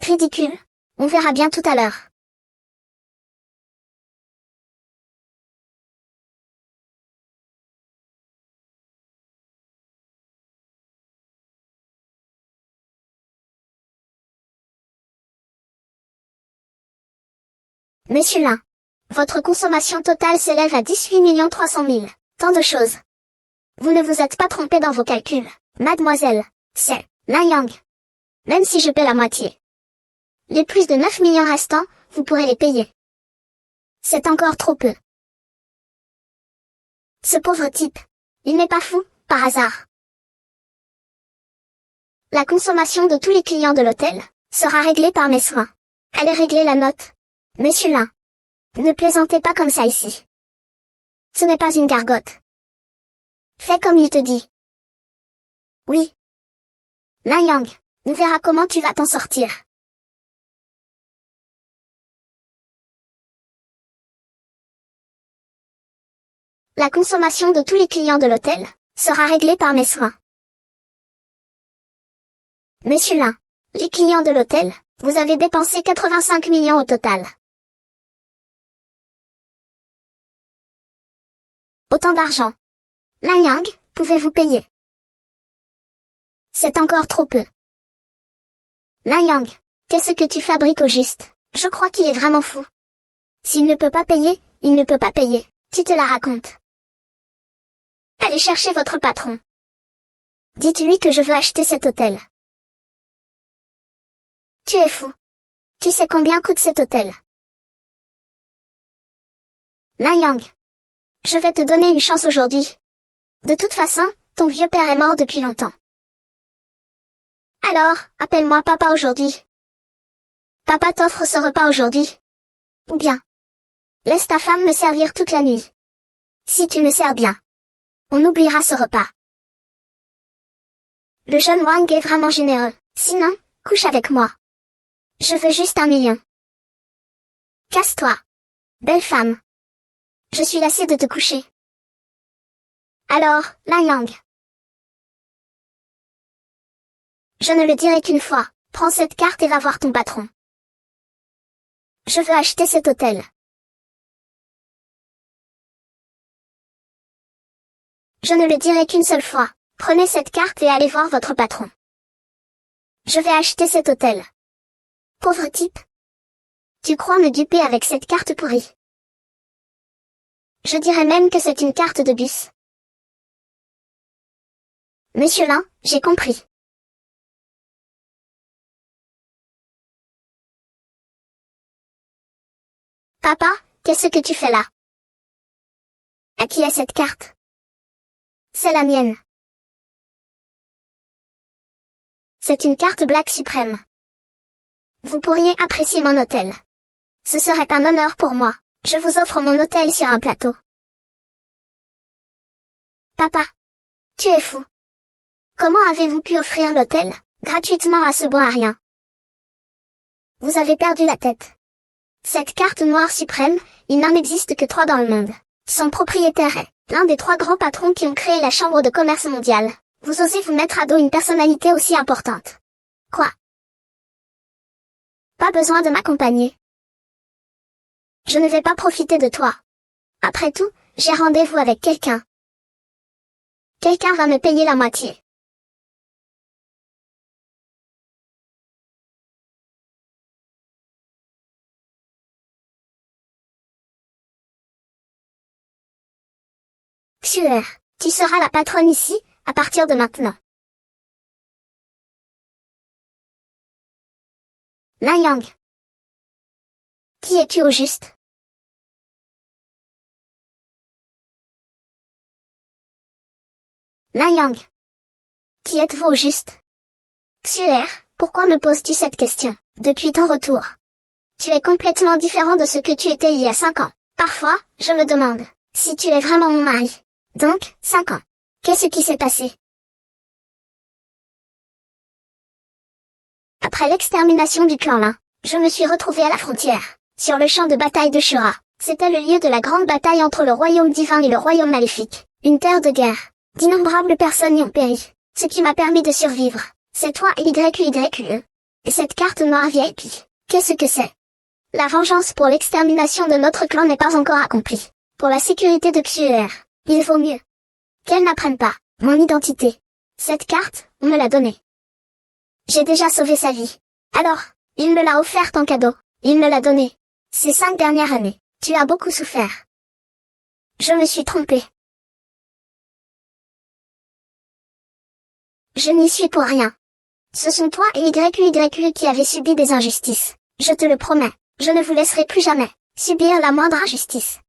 Ridicule. On verra bien tout à l'heure. Monsieur Lin. Votre consommation totale s'élève à 18 300 000. Tant de choses. Vous ne vous êtes pas trompé dans vos calculs, mademoiselle. C'est Nanyang. Même si je paie la moitié. Les plus de 9 millions restants, vous pourrez les payer. C'est encore trop peu. Ce pauvre type. Il n'est pas fou, par hasard. La consommation de tous les clients de l'hôtel sera réglée par mes soins. Allez régler la note. Monsieur Lin. Ne plaisantez pas comme ça ici. Ce n'est pas une gargote. Fais comme il te dit. Oui. Nanyang, on verra comment tu vas t'en sortir. La consommation de tous les clients de l'hôtel sera réglée par mes soins. Monsieur Lin, les clients de l'hôtel, vous avez dépensé 85 millions au total. Autant d'argent. Nanyang, pouvez-vous payer? C'est encore trop peu. Nanyang, qu'est-ce que tu fabriques au juste? Je crois qu'il est vraiment fou. S'il ne peut pas payer, il ne peut pas payer. Tu te la racontes. Allez chercher votre patron. Dites-lui que je veux acheter cet hôtel. Tu es fou. Tu sais combien coûte cet hôtel? Nanyang. Je vais te donner une chance aujourd'hui. De toute façon, ton vieux père est mort depuis longtemps. Alors, appelle-moi papa aujourd'hui. Papa t'offre ce repas aujourd'hui. Ou bien, laisse ta femme me servir toute la nuit. Si tu me sers bien, on oubliera ce repas. Le jeune Wang est vraiment généreux. Sinon, couche avec moi. Je veux juste 1 million. Casse-toi. Belle femme. Je suis lassée de te coucher. Alors, Nanyang. Je ne le dirai qu'une fois. Prends cette carte et va voir ton patron. Je veux acheter cet hôtel. Je ne le dirai qu'une seule fois. Prenez cette carte et allez voir votre patron. Je vais acheter cet hôtel. Pauvre type. Tu crois me duper avec cette carte pourrie? Je dirais même que c'est une carte de bus. Monsieur Lin, j'ai compris. Papa, qu'est-ce que tu fais là? À qui est cette carte? C'est la mienne. C'est une carte Black Suprême. Vous pourriez apprécier mon hôtel. Ce serait un honneur pour moi. Je vous offre mon hôtel sur un plateau. Papa. Tu es fou. Comment avez-vous pu offrir l'hôtel, gratuitement à ce bon à rien? Vous avez perdu la tête. Cette carte noire suprême, il n'en existe que 3 dans le monde. Son propriétaire est l'un des 3 grands patrons qui ont créé la Chambre de commerce mondiale. Vous osez vous mettre à dos une personnalité aussi importante. Quoi? Pas besoin de m'accompagner. Je ne vais pas profiter de toi. Après tout, j'ai rendez-vous avec quelqu'un. Quelqu'un va me payer la moitié. Xuer, tu seras la patronne ici, à partir de maintenant. Lin Yang. Qui es-tu au juste? Lin Yang. Qui êtes-vous au juste? Xuer, pourquoi me poses-tu cette question, depuis ton retour? Tu es complètement différent de ce que tu étais il y a 5 ans. Parfois, je me demande, si tu es vraiment mon mari. Donc, 5 ans. Qu'est-ce qui s'est passé? Après l'extermination du clan Lin, je me suis retrouvée à la frontière, sur le champ de bataille de Shura. C'était le lieu de la grande bataille entre le royaume divin et le royaume maléfique. Une terre de guerre. D'innombrables personnes y ont péri. Ce qui m'a permis de survivre, c'est toi et YQYQE. Et cette carte noire VIP, qu'est-ce que c'est? La vengeance pour l'extermination de notre clan n'est pas encore accomplie. Pour la sécurité de Xuer, il vaut mieux qu'elle n'apprenne pas mon identité. Cette carte, on me l'a donnée. J'ai déjà sauvé sa vie. Alors, il me l'a offerte en cadeau. Il me l'a donnée. Ces 5 dernières années, tu as beaucoup souffert. Je me suis trompée. Je n'y suis pour rien. Ce sont toi et YQYQE qui avez subi des injustices. Je te le promets, je ne vous laisserai plus jamais subir la moindre injustice.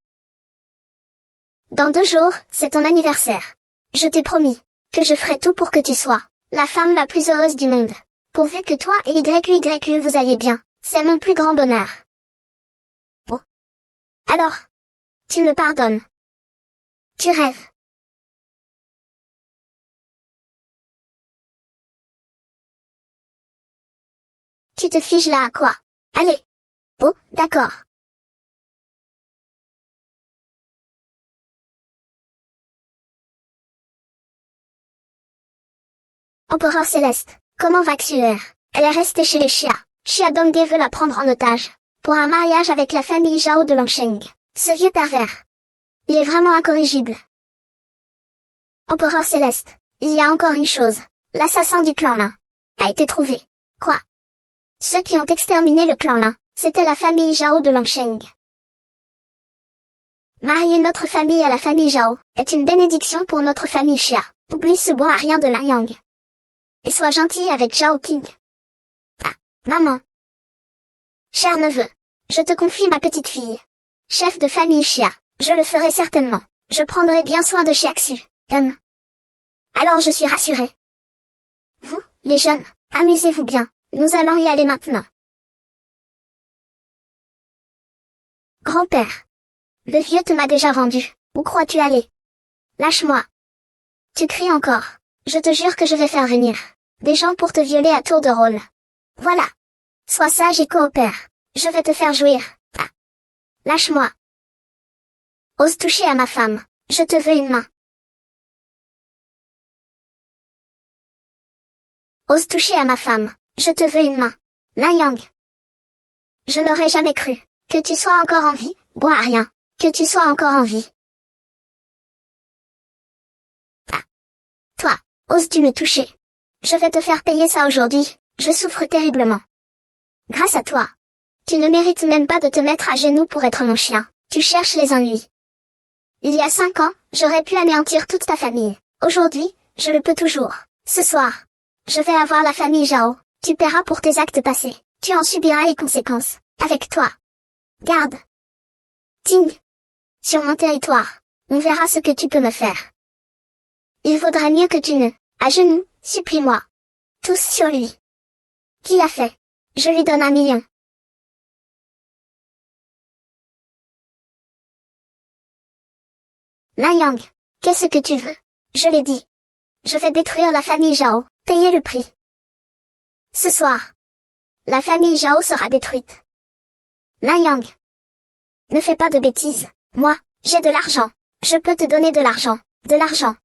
Dans 2 jours, c'est ton anniversaire. Je t'ai promis que je ferai tout pour que tu sois la femme la plus heureuse du monde. Pourvu que toi et YQYQE vous alliez bien, c'est mon plus grand bonheur. Bon. Alors, tu me pardonnes. Tu rêves. Tu te figes là à quoi? Allez. Oh, d'accord. Empereur Céleste, comment va Xuer? Elle est restée chez les Xia. Xia Dongde veut la prendre en otage, pour un mariage avec la famille Zhao de Longsheng. Ce vieux pervers. Il est vraiment incorrigible. Empereur Céleste, il y a encore une chose. L'assassin du clan Lin a été trouvé. Quoi? Ceux qui ont exterminé le clan Lin, c'était la famille Zhao de Longsheng. Marier notre famille à la famille Zhao est une bénédiction pour notre famille Xia. Oublie ce bon à rien de Lin Yang. Et sois gentil avec Zhao King. Ah, maman. Cher neveu, je te confie ma petite fille. Chef de famille Xia, je le ferai certainement. Je prendrai bien soin de Xiaxu. Alors je suis rassurée. Vous, les jeunes, amusez-vous bien. Nous allons y aller maintenant. Grand-père. Le vieux te m'a déjà vendu. Où crois-tu aller? Lâche-moi. Tu cries encore. Je te jure que je vais faire venir des gens pour te violer à tour de rôle. Voilà. Sois sage et coopère. Je vais te faire jouir. Ah. Lâche-moi. Ose toucher à ma femme. Je te veux une main. Ose toucher à ma femme. Je te veux une main. Lin Yang. Je n'aurais jamais cru que tu sois encore en vie, bois à rien. Que tu sois encore en vie. Ah. Toi, oses-tu me toucher? Je vais te faire payer ça aujourd'hui. Je souffre terriblement. Grâce à toi. Tu ne mérites même pas de te mettre à genoux pour être mon chien. Tu cherches les ennuis. Il y a 5 ans, j'aurais pu anéantir toute ta famille. Aujourd'hui, je le peux toujours. Ce soir, je vais avoir la famille Zhao. Tu paieras pour tes actes passés. Tu en subiras les conséquences. Avec toi. Garde. Ting. Sur mon territoire. On verra ce que tu peux me faire. Il vaudrait mieux que tu ne. À genoux, supplie-moi. Tous sur lui. Qui l'a fait? Je lui donne 1 million. Lin Yang. Qu'est-ce que tu veux? Je l'ai dit. Je vais détruire la famille Zhao. Payer le prix. Ce soir. La famille Zhao sera détruite. Lin Yang. Ne fais pas de bêtises. Moi, j'ai de l'argent. Je peux te donner de l'argent. De l'argent.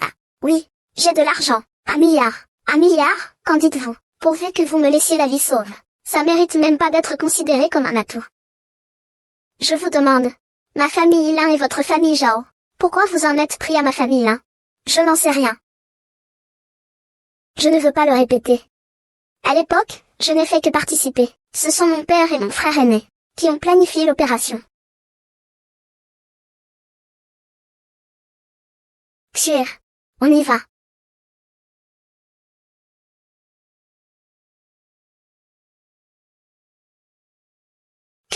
Ah, oui, j'ai de l'argent. 1 milliard. 1 milliard, qu'en dites-vous? Pourvu que vous me laissiez la vie sauve. Ça mérite même pas d'être considéré comme un atout. Je vous demande. Ma famille Lin et votre famille Zhao. Pourquoi vous en êtes pris à ma famille Lin? Je n'en sais rien. Je ne veux pas le répéter. À l'époque, je n'ai fait que participer. Ce sont mon père et mon frère aîné qui ont planifié l'opération. Xuer. On y va.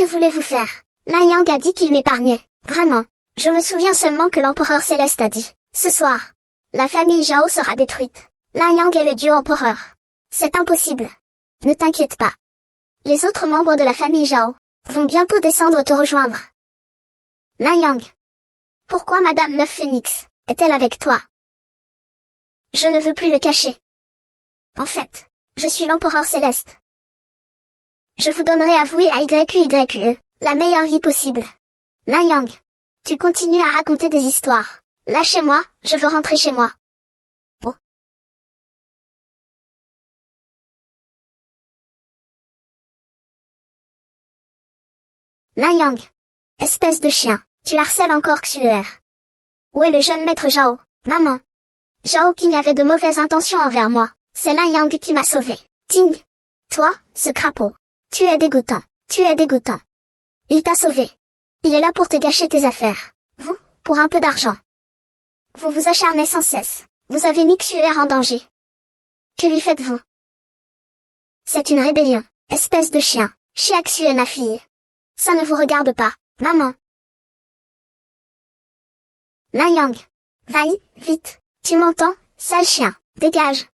Que voulez-vous faire? Lin Yang a dit qu'il m'épargnait. Vraiment. Je me souviens seulement que l'empereur Céleste a dit. Ce soir, la famille Zhao sera détruite. Lin Yang est le dieu empereur. C'est impossible. Ne t'inquiète pas. Les autres membres de la famille Zhao vont bientôt descendre te rejoindre. Lin Yang. Pourquoi Madame Neuf Phénix est-elle avec toi? Je ne veux plus le cacher. En fait, je suis l'empereur Céleste. Je vous donnerai à vous et à YQYE la meilleure vie possible. Lin Yang. Tu continues à raconter des histoires. Lâchez-moi, je veux rentrer chez moi. Oh. Lin Yang. Espèce de chien, tu harcèles encore Xuer. Où est le jeune maître Zhao? Maman. Zhao Qing avait de mauvaises intentions envers moi. C'est Lin Yang qui m'a sauvé. Ting. Toi, ce crapaud. Tu es dégoûtant. Tu es dégoûtant. Il t'a sauvé. Il est là pour te gâcher tes affaires. Vous, pour un peu d'argent. Vous vous acharnez sans cesse. Vous avez mis Xuer en danger. Que lui faites-vous? C'est une rébellion. Espèce de chien. Chia Xue ma fille. Ça ne vous regarde pas, maman. Lin Yang. Vaille, vite. Tu m'entends, sale chien. Dégage.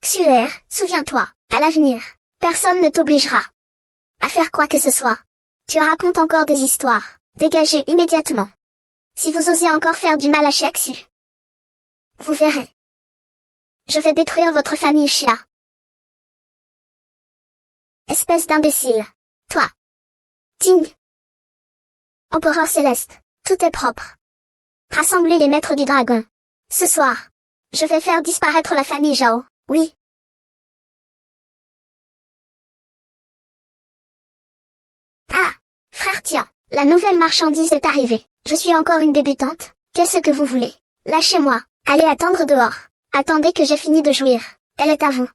Xuer, souviens-toi, à l'avenir, personne ne t'obligera à faire quoi que ce soit. Tu racontes encore des histoires. Dégagez immédiatement. Si vous osez encore faire du mal à Chia Xue, vous verrez. Je vais détruire votre famille Chia. Espèce d'imbécile. Toi. Ting. Empereur Céleste. Tout est propre. Rassemblez les maîtres du dragon. Ce soir, je vais faire disparaître la famille Zhao. Oui. Ah, frère Tian, la nouvelle marchandise est arrivée. Je suis encore une débutante. Qu'est-ce que vous voulez? Lâchez-moi. Allez attendre dehors. Attendez que j'ai fini de jouir. Elle est à vous.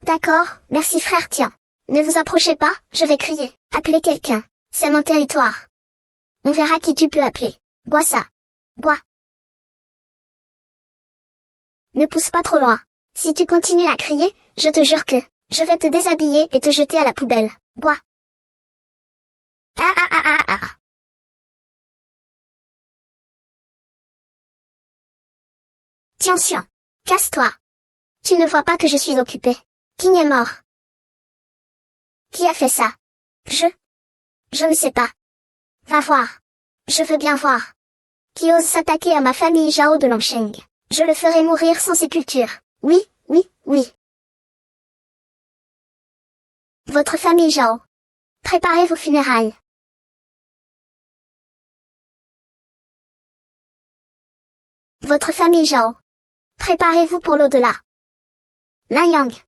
D'accord, merci frère Tian. Ne vous approchez pas, je vais crier. Appelez quelqu'un. C'est mon territoire. On verra qui tu peux appeler. Bois ça. Bois. Ne pousse pas trop loin. Si tu continues à crier, je te jure que je vais te déshabiller et te jeter à la poubelle. Bois. Ah ah ah ah ah. Tiens, casse-toi. Tu ne vois pas que je suis occupée. King est mort. Qui a fait ça? Je ne sais pas. Va voir. Je veux bien voir. Qui ose s'attaquer à ma famille Zhao de Longsheng. Je le ferai mourir sans sépulture. Oui, oui, oui. Votre famille Zhao. Préparez vos funérailles. Votre famille Zhao. Préparez-vous pour l'au-delà. Lin Yang.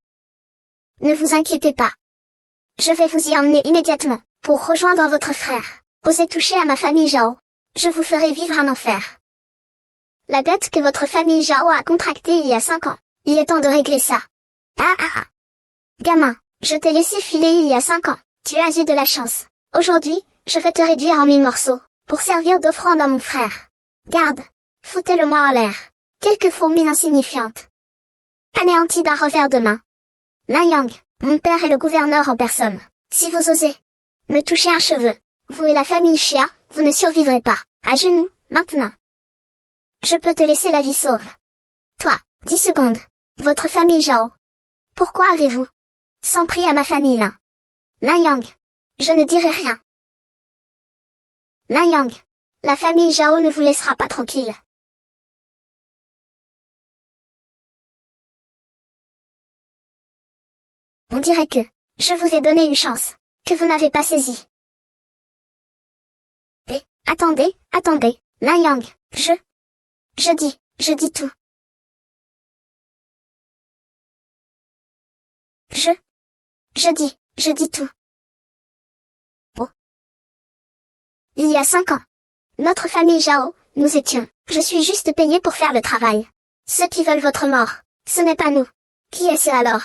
Ne vous inquiétez pas. Je vais vous y emmener immédiatement, pour rejoindre votre frère. Osez toucher à ma famille Zhao. Je vous ferai vivre un enfer. La dette que votre famille Zhao a contractée il y a 5 ans. Il est temps de régler ça. Ah ah ah. Gamin, je t'ai laissé filer il y a 5 ans. Tu as eu de la chance. Aujourd'hui, je vais te réduire en 1000 morceaux, pour servir d'offrande à mon frère. Garde. Foutez-le-moi en l'air. Quelques fourmis insignifiantes. Anéanties d'un revers de main. Lin Yang, mon père est le gouverneur en personne. Si vous osez me toucher un cheveu, vous et la famille Chia, vous ne survivrez pas. À genoux, maintenant. Je peux te laisser la vie sauve. Toi, 10 secondes. Votre famille Zhao. Pourquoi avez-vous s'en pris à ma famille Lin? Lin Yang. Je ne dirai rien. Lin Yang. La famille Zhao ne vous laissera pas tranquille. On dirait que je vous ai donné une chance que vous n'avez pas saisie. Et, attendez, Lin Yang, je dis tout. Je dis tout. Oh. Il y a 5 ans, notre famille Zhao, nous étions, je suis juste payé pour faire le travail. Ceux qui veulent votre mort, ce n'est pas nous. Qui est-ce alors?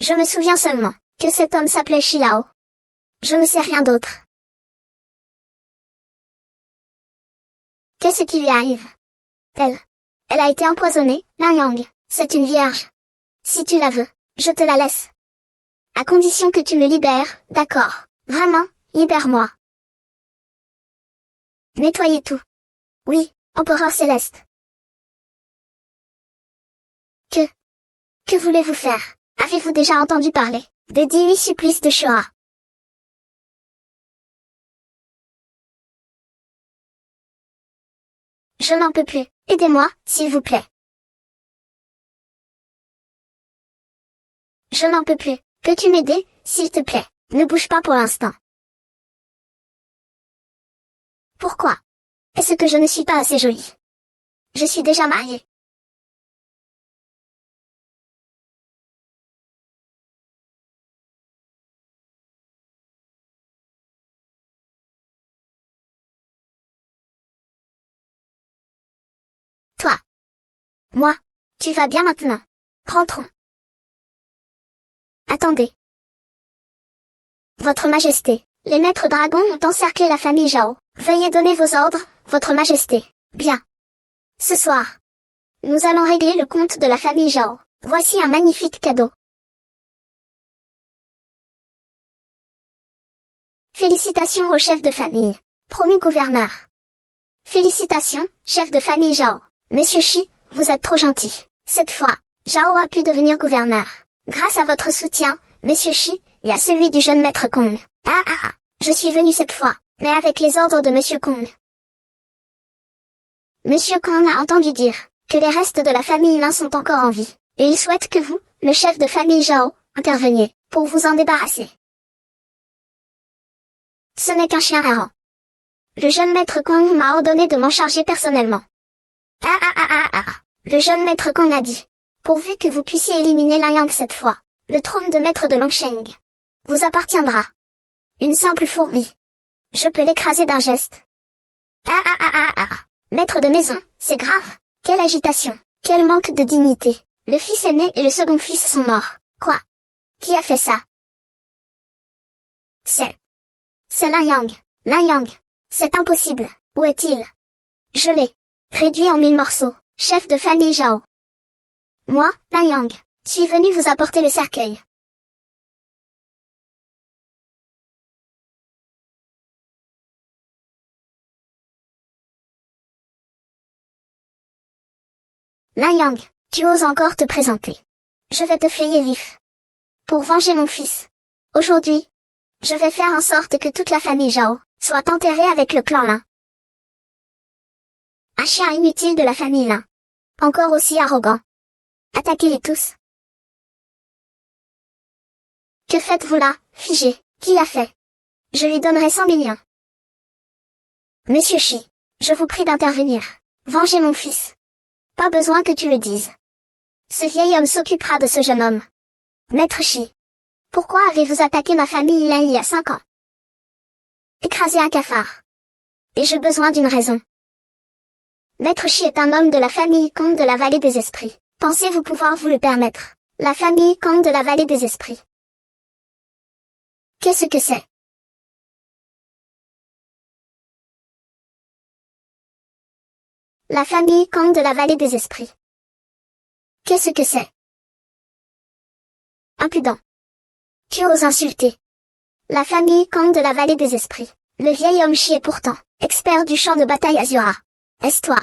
Je me souviens seulement que cet homme s'appelait Shilao. Je ne sais rien d'autre. Qu'est-ce qui lui arrive? Elle a été empoisonnée, Lin Yang. C'est une vierge. Si tu la veux, je te la laisse. À condition que tu me libères, d'accord. Vraiment, libère-moi. Nettoyez tout. Oui, empereur céleste. Que, que voulez-vous faire? Avez-vous déjà entendu parler des 18 supplices de Shoah? Je n'en peux plus. Aidez-moi, s'il vous plaît. Je n'en peux plus. Peux-tu m'aider, s'il te plaît? Ne bouge pas pour l'instant. Pourquoi? Est-ce que je ne suis pas assez jolie? Je suis déjà mariée. Toi. Moi. Tu vas bien maintenant. Rentrons. Attendez. Votre Majesté, les maîtres dragons ont encerclé la famille Zhao. Veuillez donner vos ordres, Votre Majesté. Bien. Ce soir, nous allons régler le compte de la famille Zhao. Voici un magnifique cadeau. Félicitations au chef de famille. Promu gouverneur. Félicitations, chef de famille Zhao. Monsieur Shi, vous êtes trop gentil. Cette fois, Zhao a pu devenir gouverneur. Grâce à votre soutien, Monsieur Shi, et à celui du jeune maître Kong. Je suis venu cette fois, mais avec les ordres de Monsieur Kong. Monsieur Kong a entendu dire que les restes de la famille Lin sont encore en vie, et il souhaite que vous, le chef de famille Zhao, interveniez pour vous en débarrasser. Ce n'est qu'un chien errant. Le jeune maître Kong m'a ordonné de m'en charger personnellement. Le jeune maître Kong a dit. Pourvu que vous puissiez éliminer Lin Yang cette fois, le trône de maître de Longsheng vous appartiendra. Une simple fourmi. Je peux l'écraser d'un geste. Maître de maison, c'est grave. Quelle agitation. Quel manque de dignité. Le fils aîné et le second fils sont morts. Quoi? Qui a fait ça? C'est Lin Yang. Lin Yang. C'est impossible. Où est-il? Je l'ai réduit en 1000 morceaux. Chef de famille Zhao. Moi, Lin Yang, suis venu vous apporter le cercueil. Lin Yang, tu oses encore te présenter. Je vais te frayer vif. Pour venger mon fils. Aujourd'hui, je vais faire en sorte que toute la famille Zhao soit enterrée avec le clan Lin. Un chien inutile de la famille Lin. Encore aussi arrogant. Attaquez-les tous. Que faites-vous là, figé? Qui l'a fait? Je lui donnerai 100 millions. Monsieur Shi, je vous prie d'intervenir. Vengez mon fils. Pas besoin que tu le dises. Ce vieil homme s'occupera de ce jeune homme. Maître Shi. Pourquoi avez-vous attaqué ma famille Lin il y a 5 ans? Écraser un cafard. Ai-je besoin d'une raison? Maître Shi est un homme de la famille Kong de la Vallée des Esprits. Pensez-vous pouvoir vous le permettre? La famille Kong de la Vallée des Esprits. Qu'est-ce que c'est? La famille Kong de la Vallée des Esprits. Qu'est-ce que c'est? Impudent. Tu oses insulter. La famille Kong de la Vallée des Esprits. Le vieil homme Shi est pourtant expert du champ de bataille Azura. Est-ce toi?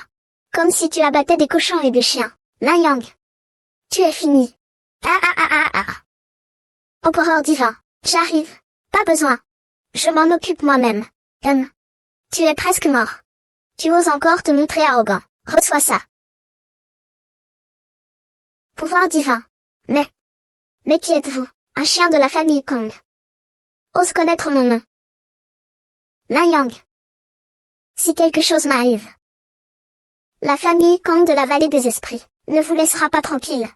Comme si tu abattais des cochons et des chiens. Lin Yang. Tu es fini. Empereur divin. J'arrive. Pas besoin. Je m'en occupe moi-même. Tu es presque mort. Tu oses encore te montrer arrogant. Reçois ça. Pouvoir divin. Mais qui êtes-vous? Un chien de la famille Kong. Ose connaître mon nom. Lin Yang. Si quelque chose m'arrive. La famille Kong de la Vallée des Esprits ne vous laissera pas tranquille.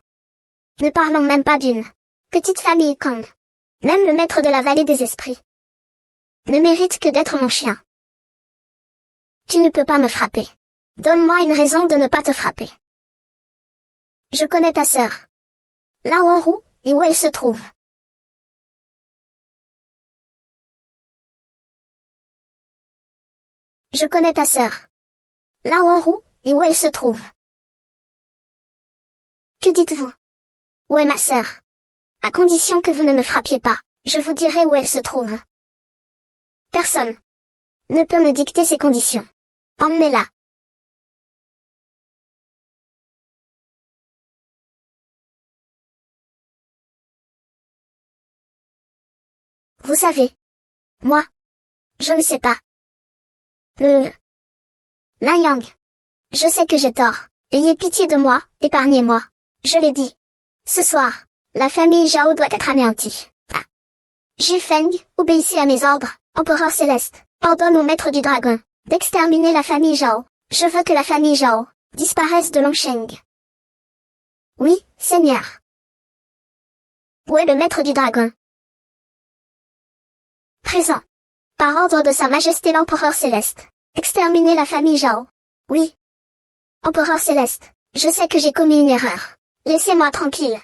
Ne parlons même pas d'une petite famille Kong. Même le maître de la Vallée des Esprits ne mérite que d'être mon chien. Tu ne peux pas me frapper. Donne-moi une raison de ne pas te frapper. Je connais ta sœur. Lao Ru, et où elle se trouve. Je connais ta sœur. Lao Ru, et où elle se trouve. Que dites-vous? Où est ma sœur? À condition que vous ne me frappiez pas, je vous dirai où elle se trouve. Personne ne peut me dicter ces conditions. Emmenez-la. Vous savez, moi, je ne sais pas. Lin Yang. Je sais que j'ai tort. Ayez pitié de moi, épargnez-moi. Je l'ai dit. Ce soir, la famille Zhao doit être anéantie. Ah. Zhu Feng, obéissez à mes ordres, empereur céleste. Ordonne au maître du dragon d'exterminer la famille Zhao. Je veux que la famille Zhao disparaisse de Longsheng. Oui, Seigneur. Où est le maître du dragon? Présent. Par ordre de Sa Majesté l'Empereur Céleste. Exterminer la famille Zhao. Oui. Empereur Céleste, je sais que j'ai commis une erreur. Laissez-moi tranquille.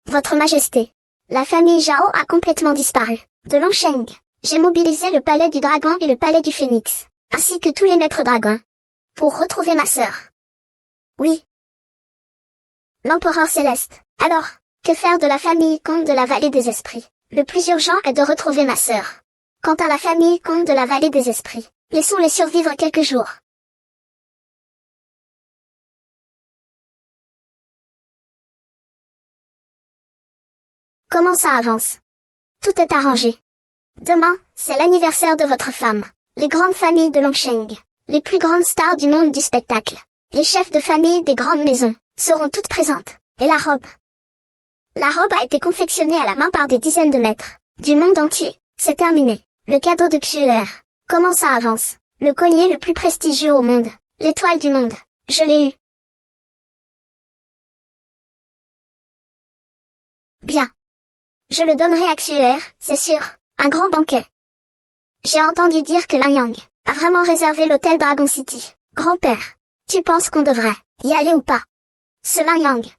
Votre Majesté, la famille Zhao a complètement disparu. De Longsheng, j'ai mobilisé le palais du dragon et le palais du phénix, ainsi que tous les maîtres dragons, pour retrouver ma sœur. Oui. L'Empereur Céleste, alors, que faire de la famille Kong de la Vallée des Esprits? Le plus urgent est de retrouver ma sœur. Quant à la famille Kong de la Vallée des Esprits, laissons-les survivre quelques jours. Comment ça avance? Tout est arrangé. Demain, c'est l'anniversaire de votre femme. Les grandes familles de Longsheng, les plus grandes stars du monde du spectacle, les chefs de famille des grandes maisons, seront toutes présentes. Et la robe? La robe a été confectionnée à la main par des dizaines de maîtres du monde entier. C'est terminé. Le cadeau de Xuer. Comment ça avance? Le collier le plus prestigieux au monde. L'étoile du monde. Je l'ai eu. Bien. Je le donnerai à Xuer, c'est sûr. Un grand banquet. J'ai entendu dire que Lin Yang a vraiment réservé l'hôtel Dragon City. Grand-père, tu penses qu'on devrait y aller ou pas? Ce Lin Yang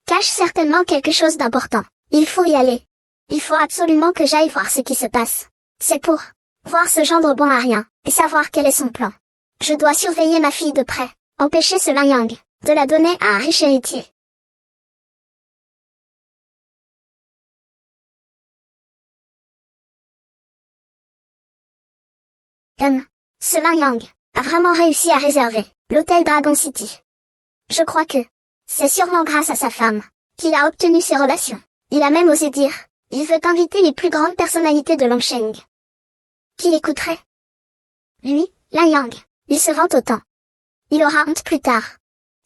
cache certainement quelque chose d'important. Il faut y aller. Il faut absolument que j'aille voir ce qui se passe. C'est pour voir ce gendre bon à rien, et savoir quel est son plan. Je dois surveiller ma fille de près, empêcher ce Lin Yang de la donner à un riche héritier. Ce Lin Yang a vraiment réussi à réserver l'hôtel Dragon City. Je crois que c'est sûrement grâce à sa femme qu'il a obtenu ces relations. Il a même osé dire, il veut inviter les plus grandes personnalités de Longsheng. Qui l'écouterait? Lui, Lin Yang, il se vante autant. Il aura honte plus tard.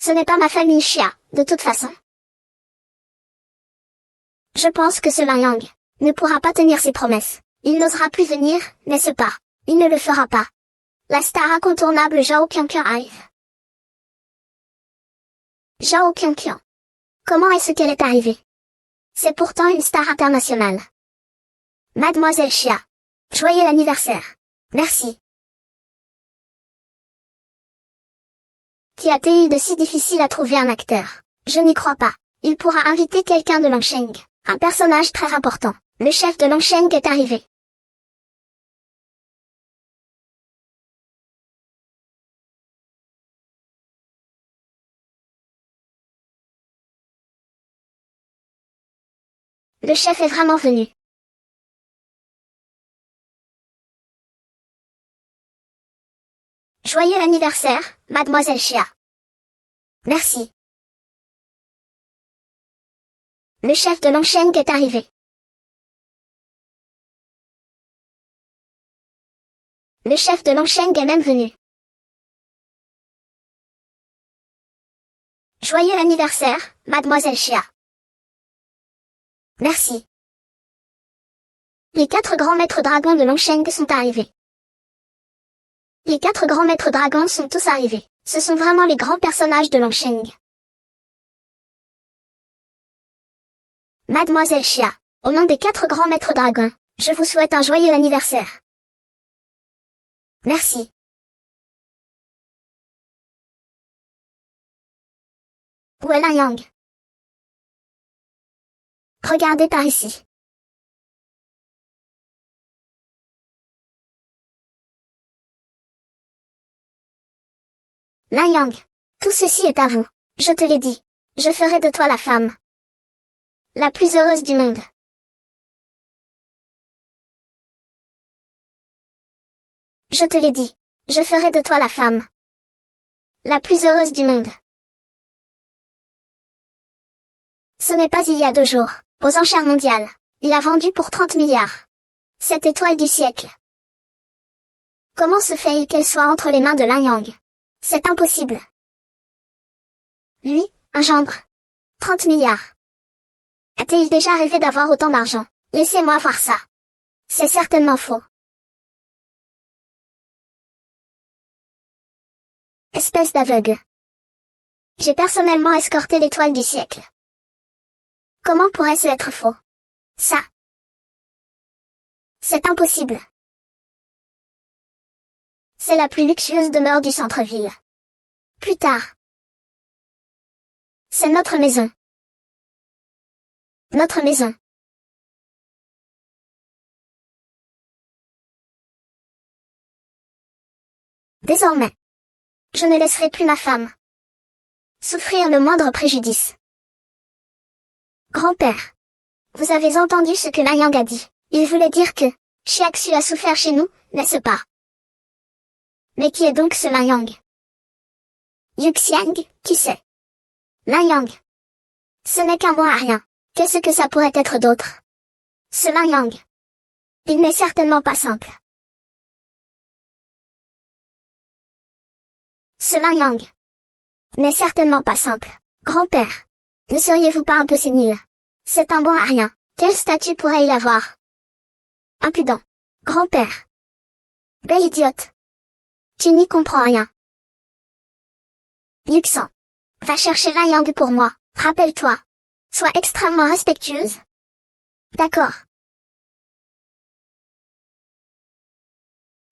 Ce n'est pas ma famille Xia, de toute façon. Je pense que ce Lin Yang ne pourra pas tenir ses promesses. Il n'osera plus venir, n'est-ce pas? Il ne le fera pas. La star incontournable Zhao Qianqian arrive. Zhao Qianqian. Comment est-ce qu'elle est arrivée? C'est pourtant une star internationale. Mademoiselle Xia. Joyeux anniversaire. Merci. Qui a-t-il eu de si difficile à trouver un acteur? Je n'y crois pas. Il pourra inviter quelqu'un de Longsheng. Un personnage très important. Le chef de Longsheng est arrivé. Le chef est vraiment venu. Joyeux anniversaire, Mademoiselle Xia. Merci. Le chef de Longsheng est arrivé. Le chef de Longsheng est même venu. Joyeux anniversaire, Mademoiselle Xia. Merci. Les 4 grands maîtres dragons de Longsheng sont arrivés. Les 4 grands maîtres dragons sont tous arrivés. Ce sont vraiment les grands personnages de Longsheng. Mademoiselle Xia, au nom des 4 grands maîtres dragons, je vous souhaite un joyeux anniversaire. Merci. Où est Lin Yang? Regardez par ici. Lin Yang. Tout ceci est à vous. Je te l'ai dit. Je ferai de toi la femme La plus heureuse du monde. Je te l'ai dit. Je ferai de toi la femme la plus heureuse du monde. Ce n'est pas il y a 2 jours, aux enchères mondiales. Il a vendu pour 30 milliards. Cette étoile du siècle. Comment se fait-il qu'elle soit entre les mains de Lin Yang? C'est impossible. Lui, un gendre. 30 milliards. A-t-il déjà rêvé d'avoir autant d'argent? Laissez-moi voir ça. C'est certainement faux. Espèce d'aveugle. J'ai personnellement escorté l'étoile du siècle. Comment pourrait-ce être faux? Ça. C'est impossible. C'est la plus luxueuse demeure du centre-ville. Plus tard. C'est notre maison. Notre maison. Désormais. Je ne laisserai plus ma femme souffrir le moindre préjudice. Grand-père. Vous avez entendu ce que Lin Yang a dit. Il voulait dire que Chiaxu a souffert chez nous, n'est-ce pas? Mais qui est donc ce Lin Yang? Yuxiang, qui c'est? Lin Yang. Ce n'est qu'un mot à rien. Qu'est-ce que ça pourrait être d'autre? Ce Lin Yang. Il n'est certainement pas simple. Ce Lin Yang n'est certainement pas simple. Grand-père. Ne seriez-vous pas un peu sénile? C'est un bon à rien. Quel statut pourrait-il avoir? Impudent. Grand-père. Belle idiote. Tu n'y comprends rien. Yuxan. Va chercher Lin Yang pour moi. Rappelle-toi. Sois extrêmement respectueuse. D'accord.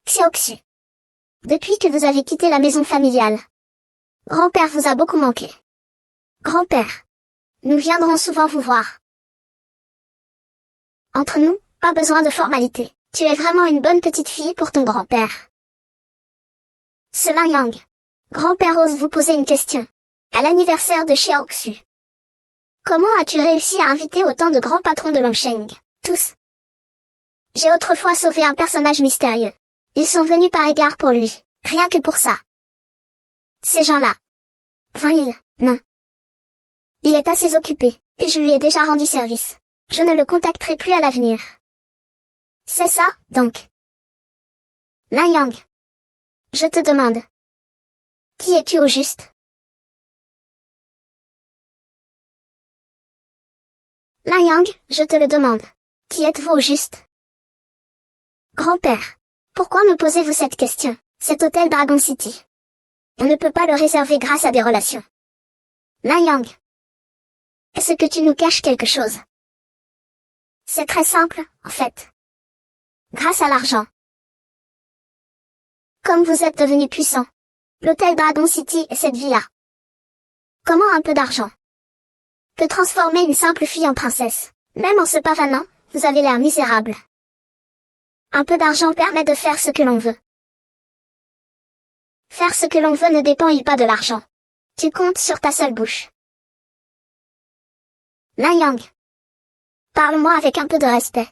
Xiaoxu. Depuis que vous avez quitté la maison familiale, grand-père vous a beaucoup manqué. Grand-père. Nous viendrons souvent vous voir. Entre nous, pas besoin de formalité. Tu es vraiment une bonne petite fille pour ton grand-père. Ce Lin Yang. Grand-père ose vous poser une question. À l'anniversaire de Xiaoxu. Comment as-tu réussi à inviter autant de grands patrons de Longsheng? Tous. J'ai autrefois sauvé un personnage mystérieux. Ils sont venus par égard pour lui. Rien que pour ça. Ces gens-là. Non. Il est assez occupé, et je lui ai déjà rendu service. Je ne le contacterai plus à l'avenir. C'est ça, donc. Lin Yang. Je te demande. Qui es-tu au juste? Lin Yang, je te le demande. Qui êtes-vous au juste? Grand-père. Pourquoi me posez-vous cette question? Cet hôtel Dragon City. On ne peut pas le réserver grâce à des relations. Lin Yang. Est-ce que tu nous caches quelque chose? C'est très simple, en fait. Grâce à l'argent. Comme vous êtes devenu puissant. L'hôtel Dragon City et cette villa. Comment un peu d'argent peut transformer une simple fille en princesse? Même en se pavanant, vous avez l'air misérable. Un peu d'argent permet de faire ce que l'on veut. Faire ce que l'on veut ne dépend pas de l'argent. Tu comptes sur ta seule bouche. Lin Yang. Parle-moi avec un peu de respect.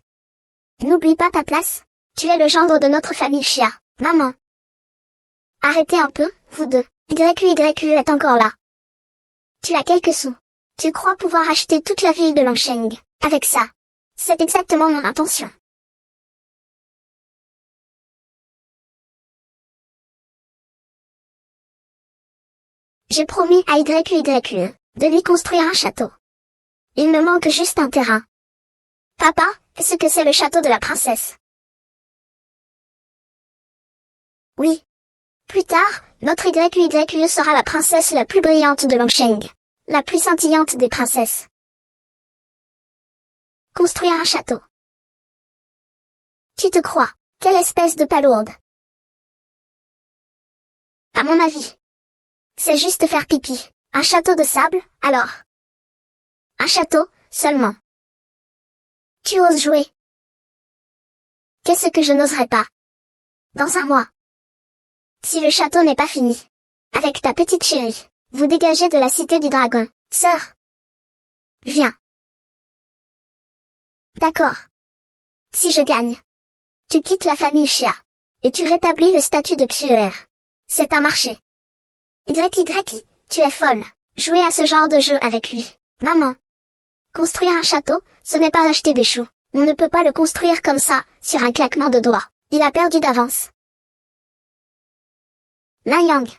N'oublie pas ta place. Tu es le gendre de notre famille Xia, maman. Arrêtez un peu, vous deux. YQ est encore là. Tu as quelques sous. Tu crois pouvoir acheter toute la ville de Longsheng, avec ça. C'est exactement mon intention. J'ai promis à YQ de lui construire un château. Il me manque juste un terrain. Papa, est-ce que c'est le château de la princesse? Oui. Plus tard, notre YQ sera la princesse la plus brillante de Longsheng. La plus scintillante des princesses. Construire un château. Tu te crois? Quelle espèce de palourde? À mon avis. C'est juste faire pipi. Un château de sable, alors. Un château, seulement. Tu oses jouer? Qu'est-ce que je n'oserais pas? Dans un mois. Si le château n'est pas fini. Avec ta petite chérie. Vous dégagez de la cité du dragon. Sœur. Viens. D'accord. Si je gagne, tu quittes la famille Chia. Et tu rétablis le statut de PUR. C'est un marché. YY, tu es folle. Jouer à ce genre de jeu avec lui. Maman. Construire un château, ce n'est pas acheter des choux. On ne peut pas le construire comme ça, sur un claquement de doigts. Il a perdu d'avance. Lan Yang.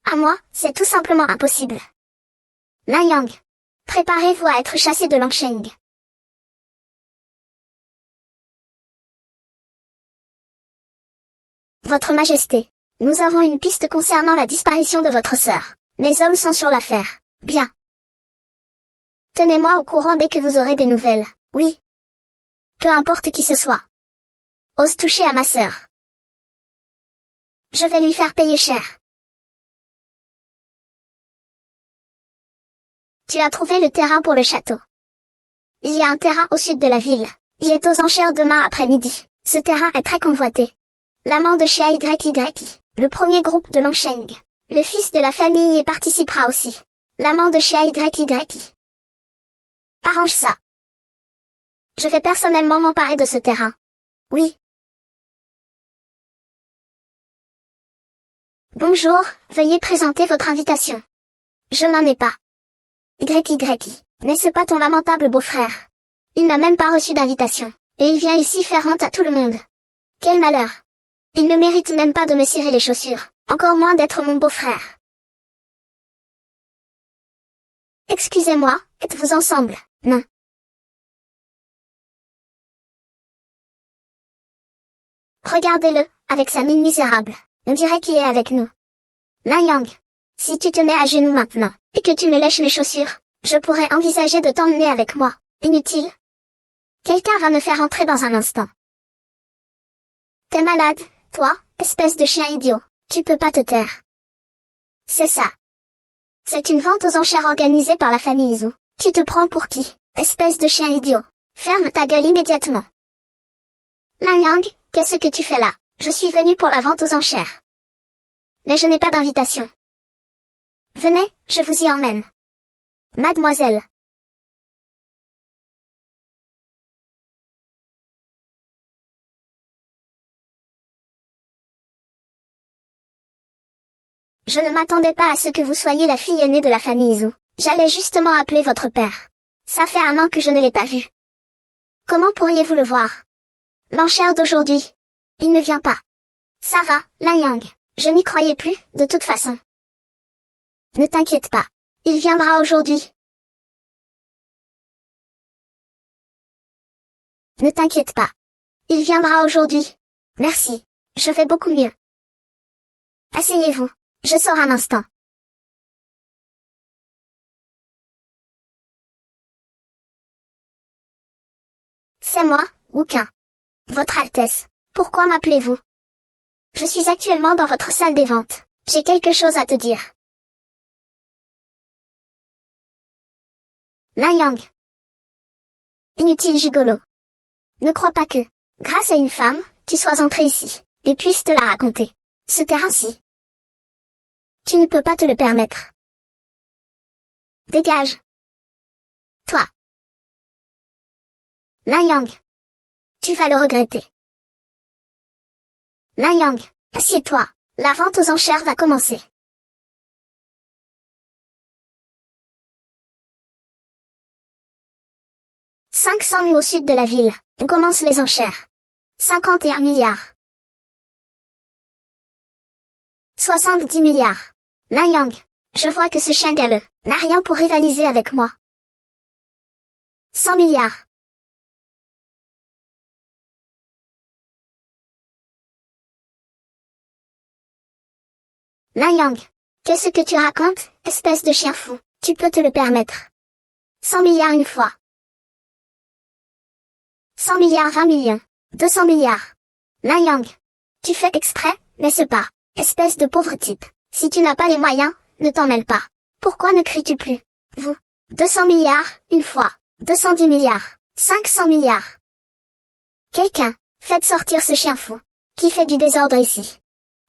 À moi, c'est tout simplement impossible. Lan Yang. Préparez-vous à être chassé de Langsheng. Votre Majesté, nous avons une piste concernant la disparition de votre sœur. Les hommes sont sur l'affaire. Bien. Tenez-moi au courant dès que vous aurez des nouvelles. Oui. Peu importe qui ce soit. Ose toucher à ma sœur. Je vais lui faire payer cher. Tu as trouvé le terrain pour le château. Il y a un terrain au sud de la ville. Il est aux enchères demain après-midi. Ce terrain est très convoité. L'amant de Chia YY, le premier groupe de Langsheng. Le fils de la famille y participera aussi. L'amant de Chia YY. Arrange ça. Je vais personnellement m'emparer de ce terrain. Oui. Bonjour, veuillez présenter votre invitation. Je n'en ai pas. YY, n'est-ce pas ton lamentable beau-frère? Il n'a même pas reçu d'invitation, et il vient ici faire honte à tout le monde. Quel malheur. Il ne mérite même pas de me cirer les chaussures, encore moins d'être mon beau-frère. Excusez-moi, êtes-vous ensemble? Non. Regardez-le, avec sa mine misérable. On dirait qu'il est avec nous. Lan Yang. Si tu te mets à genoux maintenant, et que tu me lèches les chaussures, je pourrais envisager de t'emmener avec moi. Inutile. Quelqu'un va me faire entrer dans un instant. T'es malade, toi, espèce de chien idiot. Tu peux pas te taire. C'est ça. C'est une vente aux enchères organisée par la famille Zhu. Tu te prends pour qui, espèce de chien idiot? Ferme ta gueule immédiatement. Lan Yang, qu'est-ce que tu fais là? Je suis venu pour la vente aux enchères. Mais je n'ai pas d'invitation. Venez, je vous y emmène. Mademoiselle. Je ne m'attendais pas à ce que vous soyez la fille aînée de la famille Zhu. J'allais justement appeler votre père. Ça fait un an que je ne l'ai pas vu. Comment pourriez-vous le voir? L'enchère d'aujourd'hui. Il ne vient pas. Ça va, Lan Yang. Je n'y croyais plus, de toute façon. Ne t'inquiète pas. Il viendra aujourd'hui. Ne t'inquiète pas. Il viendra aujourd'hui. Merci. Je vais beaucoup mieux. Asseyez-vous. Je sors un instant. C'est moi, Wuquin. Votre Altesse. Pourquoi m'appelez-vous? Je suis actuellement dans votre salle des ventes. J'ai quelque chose à te dire. Lan Yang. Inutile gigolo. Ne crois pas que, grâce à une femme, tu sois entré ici, et puisse te la raconter. Ce terrain-ci. Tu ne peux pas te le permettre. Dégage. Toi. Lan Yang. Tu vas le regretter. Lan Yang, assieds-toi. La vente aux enchères va commencer. « 500 000 au sud de la ville. On commence les enchères. 51 milliards. 70 milliards. Lan Yang, je vois que ce chien galeux n'a rien pour rivaliser avec moi. 100 milliards. Lan Yang, qu'est-ce que tu racontes, espèce de chien fou? Tu peux te le permettre. 100 milliards une fois. 100 milliards 20 millions. 200 milliards. Lan Yang. Tu fais exprès, n'est-ce pas, espèce de pauvre type. Si tu n'as pas les moyens, ne t'en mêle pas. Pourquoi ne cries-tu plus? Vous. 200 milliards, une fois. 210 milliards. 500 milliards. Quelqu'un, faites sortir ce chien fou. Qui fait du désordre ici?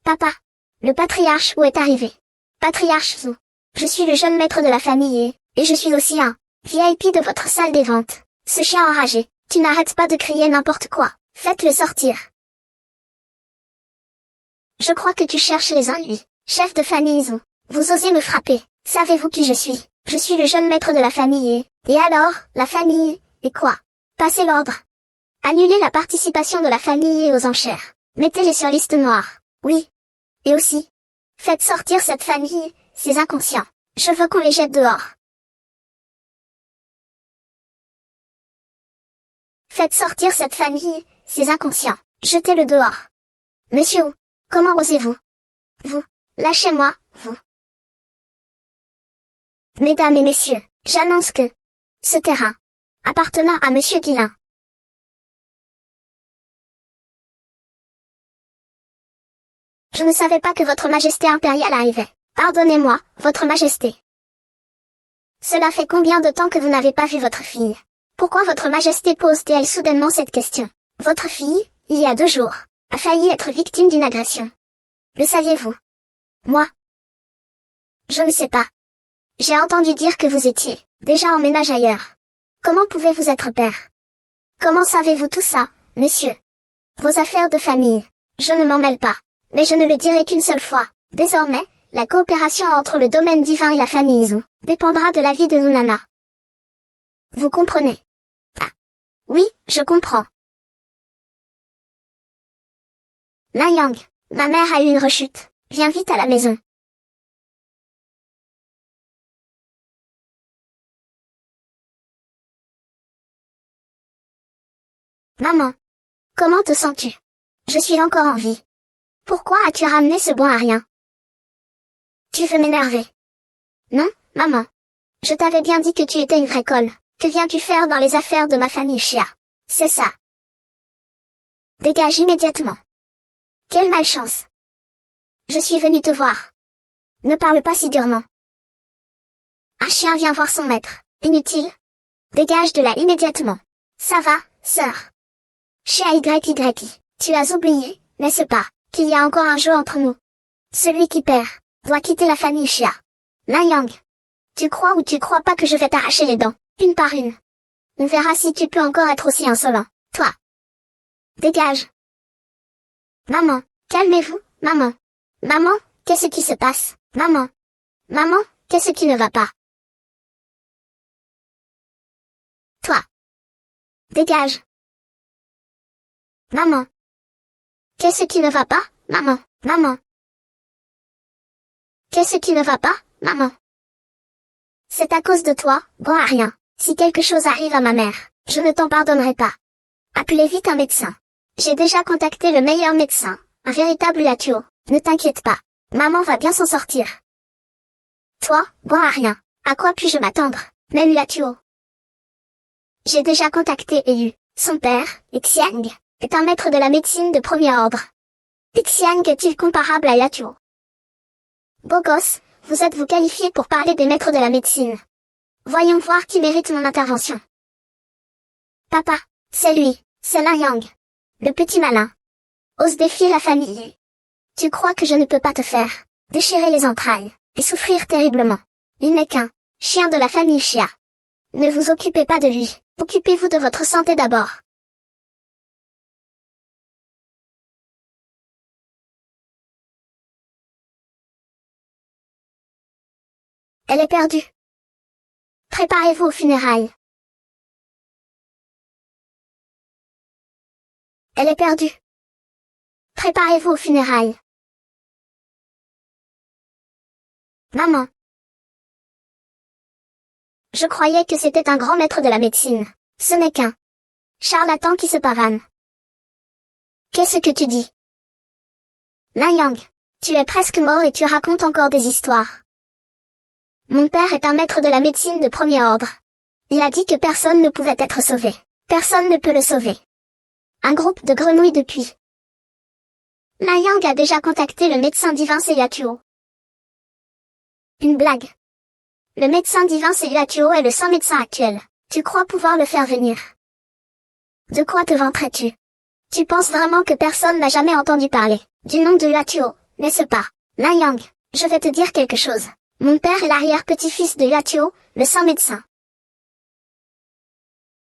Papa. Le patriarche Wu est arrivé. Patriarche Zhu. Je suis le jeune maître de la famille et je suis aussi un VIP de votre salle des ventes. Ce chien enragé. Tu n'arrêtes pas de crier n'importe quoi. Faites-le sortir. Je crois que tu cherches les ennuis. Chef de famille Zou. Vous osez me frapper. Savez-vous qui je suis? Je suis le jeune maître de la famille et alors, la famille, et quoi? Passez l'ordre. Annulez la participation de la famille aux enchères. Mettez-les sur liste noire. Oui. Et aussi. Faites sortir cette famille, ces inconscients. Je veux qu'on les jette dehors. Faites sortir cette famille, ces inconscients. Jetez-le dehors. Monsieur, comment osez-vous? Vous. Lâchez-moi, vous. Mesdames et messieurs, j'annonce que ce terrain appartenant à Monsieur Guillain. Je ne savais pas que votre majesté impériale arrivait. Pardonnez-moi, votre majesté. Cela fait combien de temps que vous n'avez pas vu votre fille? Pourquoi votre majesté pose-t-elle soudainement cette question? Votre fille, il y a 2 jours, a failli être victime d'une agression. Le saviez-vous? Moi? Je ne sais pas. J'ai entendu dire que vous étiez déjà en ménage ailleurs. Comment pouvez-vous être père? Comment savez-vous tout ça, monsieur? Vos affaires de famille. Je ne m'en mêle pas. Mais je ne le dirai qu'une seule fois. Désormais, la coopération entre le domaine divin et la famille Zou dépendra de l'avis de Nunana. Vous comprenez? Ah. Oui, je comprends. Yang, ma mère a eu une rechute. Viens vite à la maison. Maman. Comment te sens-tu? Je suis encore en vie. Pourquoi as-tu ramené ce bon à rien? Tu veux m'énerver? Non, maman. Je t'avais bien dit que tu étais une vraie colle. Que viens-tu faire dans les affaires de ma famille Chia? C'est ça. Dégage immédiatement. Quelle malchance. Je suis venue te voir. Ne parle pas si durement. Un chien vient voir son maître. Inutile. Dégage de là immédiatement. Ça va, sœur. Chia YYI, tu as oublié, n'est-ce pas, qu'il y a encore un jeu entre nous? Celui qui perd doit quitter la famille Chia. Yang. Tu crois ou tu crois pas que je vais t'arracher les dents, une par une? On verra si tu peux encore être aussi insolent, toi. Dégage. Maman, calmez-vous, maman. Maman, qu'est-ce qui se passe? Maman. Maman, qu'est-ce qui ne va pas? Toi. Dégage. Maman. Qu'est-ce qui ne va pas, maman? Maman. Qu'est-ce qui ne va pas, maman? C'est à cause de toi, bon à rien. Si quelque chose arrive à ma mère, je ne t'en pardonnerai pas. Appelez vite un médecin. J'ai déjà contacté le meilleur médecin, un véritable Yatuo. Ne t'inquiète pas. Maman va bien s'en sortir. Toi, bon à rien. À quoi puis-je m'attendre, même Yatuo? J'ai déjà contacté Elu. Son père, Xiang, est un maître de la médecine de premier ordre. Xiang est-il comparable à Yatuo? Beau gosse, vous êtes-vous qualifié pour parler des maîtres de la médecine? Voyons voir qui mérite mon intervention. Papa, c'est lui, c'est Yang. Le petit malin. Ose défier la famille. Tu crois que je ne peux pas te faire déchirer les entrailles et souffrir terriblement? Il n'est qu'un chien de la famille Chia. Ne vous occupez pas de lui, occupez-vous de votre santé d'abord. Elle est perdue. Préparez-vous aux funérailles. Elle est perdue. Préparez-vous aux funérailles. Maman. Je croyais que c'était un grand maître de la médecine. Ce n'est qu'un charlatan qui se pavane. Qu'est-ce que tu dis? Yang, tu es presque mort et tu racontes encore des histoires. Mon père est un maître de la médecine de premier ordre. Il a dit que personne ne pouvait être sauvé. Personne ne peut le sauver. Un groupe de grenouilles depuis. Yang a déjà contacté le médecin divin Seyatuo. Une blague. Le médecin divin Seyatuo est le seul médecin actuel. Tu crois pouvoir le faire venir? De quoi te vanterais-tu? Tu penses vraiment que personne n'a jamais entendu parler du nom de Yatuo, n'est-ce pas? Yang, je vais te dire quelque chose. Mon père est l'arrière-petit-fils de Yatuo, le saint médecin.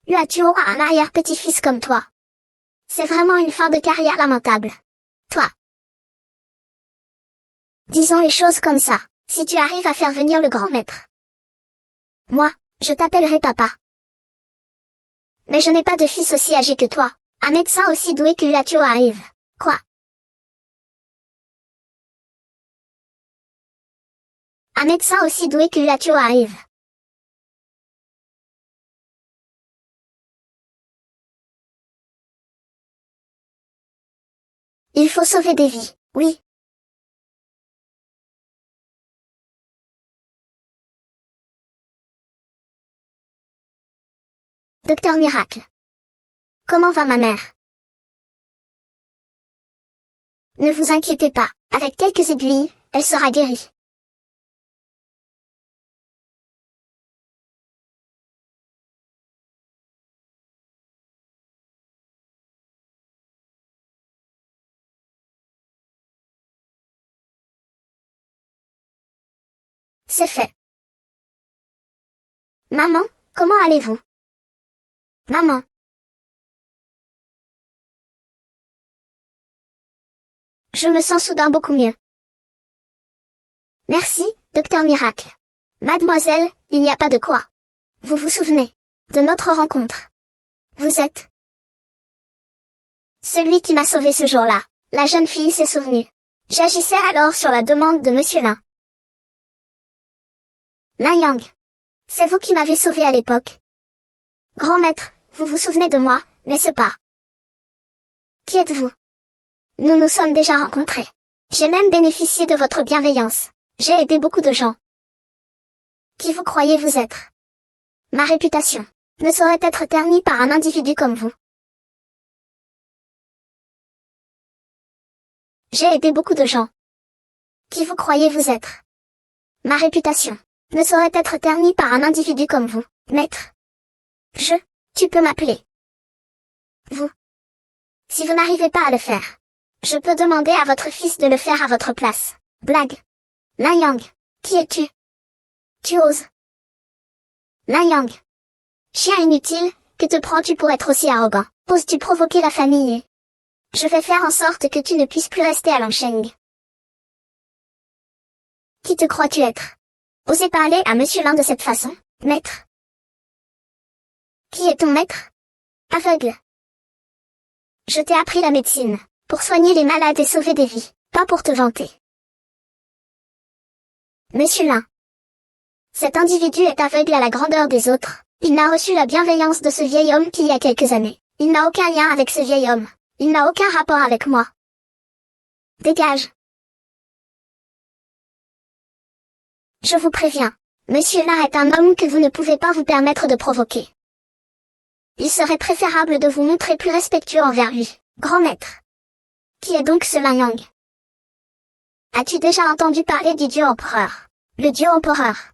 Tu auras un arrière-petit-fils comme toi. C'est vraiment une fin de carrière lamentable. Toi. Disons les choses comme ça, si tu arrives à faire venir le grand maître. Moi, je t'appellerai papa. Mais je n'ai pas de fils aussi âgé que toi. Un médecin aussi doué que Luatio arrive. Quoi? Un médecin aussi doué que Luatio arrive. Il faut sauver des vies, oui. Docteur Miracle. Comment va ma mère? Ne vous inquiétez pas, avec quelques aiguilles, elle sera guérie. C'est fait. Maman, comment allez-vous? Maman. Je me sens soudain beaucoup mieux. Merci, docteur Miracle. Mademoiselle, il n'y a pas de quoi. Vous vous souvenez de notre rencontre? Vous êtes celui qui m'a sauvé ce jour-là. La jeune fille s'est souvenue. J'agissais alors sur la demande de Monsieur Lin. Lin Yang. C'est vous qui m'avez sauvé à l'époque. Grand maître, vous vous souvenez de moi, n'est-ce pas? Qui êtes-vous? Nous nous sommes déjà rencontrés. J'ai même bénéficié de votre bienveillance. J'ai aidé beaucoup de gens. Qui vous croyez vous être? Ma réputation ne saurait être ternie par un individu comme vous. J'ai aidé beaucoup de gens. Qui vous croyez vous être? Ma réputation ne saurait être ternie par un individu comme vous, maître. Tu peux m'appeler. Vous. Si vous n'arrivez pas à le faire, je peux demander à votre fils de le faire à votre place. Blague. Lin Yang. Qui es-tu? Tu oses. Lin Yang. Chien inutile, que te prends-tu pour être aussi arrogant? Oses-tu provoquer la famille? Je vais faire en sorte que tu ne puisses plus rester à Longsheng. Qui te crois-tu être? Osez parler à Monsieur Lin de cette façon, maître. Qui est ton maître? Aveugle. Je t'ai appris la médecine, pour soigner les malades et sauver des vies, pas pour te vanter. Monsieur Lin. Cet individu est aveugle à la grandeur des autres. Il n'a reçu la bienveillance de ce vieil homme qu'il y a quelques années. Il n'a aucun lien avec ce vieil homme. Il n'a aucun rapport avec moi. Dégage. Je vous préviens. Monsieur Lin est un homme que vous ne pouvez pas vous permettre de provoquer. Il serait préférable de vous montrer plus respectueux envers lui, grand maître. Qui est donc ce Lin Yang? As-tu déjà entendu parler du dieu empereur? Le dieu empereur.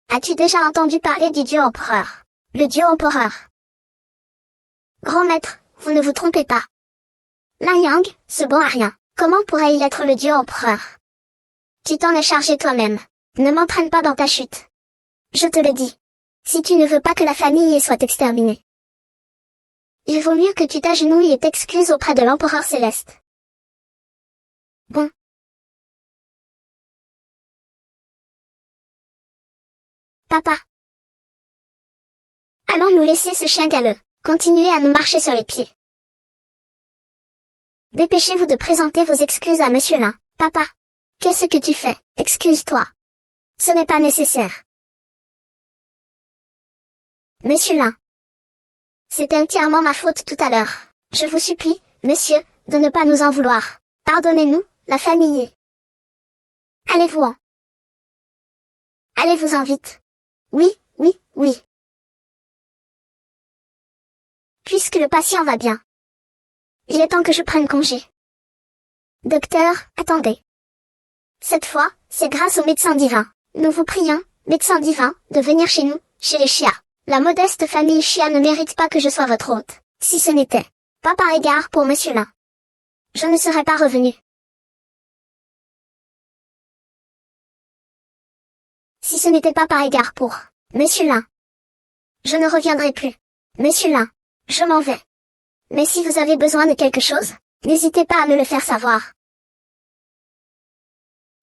As-tu déjà entendu parler du dieu empereur? Le dieu empereur. Grand maître, vous ne vous trompez pas. Lin Yang, ce bon à rien, comment pourrait-il être le dieu empereur? Tu t'en es chargé toi-même. Ne m'entraîne pas dans ta chute. Je te le dis. Si tu ne veux pas que la famille soit exterminée, il vaut mieux que tu t'agenouilles et t'excuses auprès de l'empereur céleste. Bon. Papa. Allons nous laisser ce chien galeux. Continuez à nous marcher sur les pieds. Dépêchez-vous de présenter vos excuses à Monsieur Lin. Papa. Qu'est-ce que tu fais? Excuse-toi. Ce n'est pas nécessaire. Monsieur Lin. C'était entièrement ma faute tout à l'heure. Je vous supplie, monsieur, de ne pas nous en vouloir. Pardonnez-nous, la famille. Allez-vous-en. Allez-vous-en vite. Oui, oui, oui. Puisque le patient va bien. Il est temps que je prenne congé. Docteur, attendez. Cette fois, c'est grâce au médecin divin. Nous vous prions, médecin divin, de venir chez nous, chez les Chia. La modeste famille Chia ne mérite pas que je sois votre hôte. Si ce n'était pas par égard pour Monsieur Lin, je ne serais pas revenu. Si ce n'était pas par égard pour Monsieur Lin, je ne reviendrai plus. Monsieur Lin, je m'en vais. Mais si vous avez besoin de quelque chose, n'hésitez pas à me le faire savoir.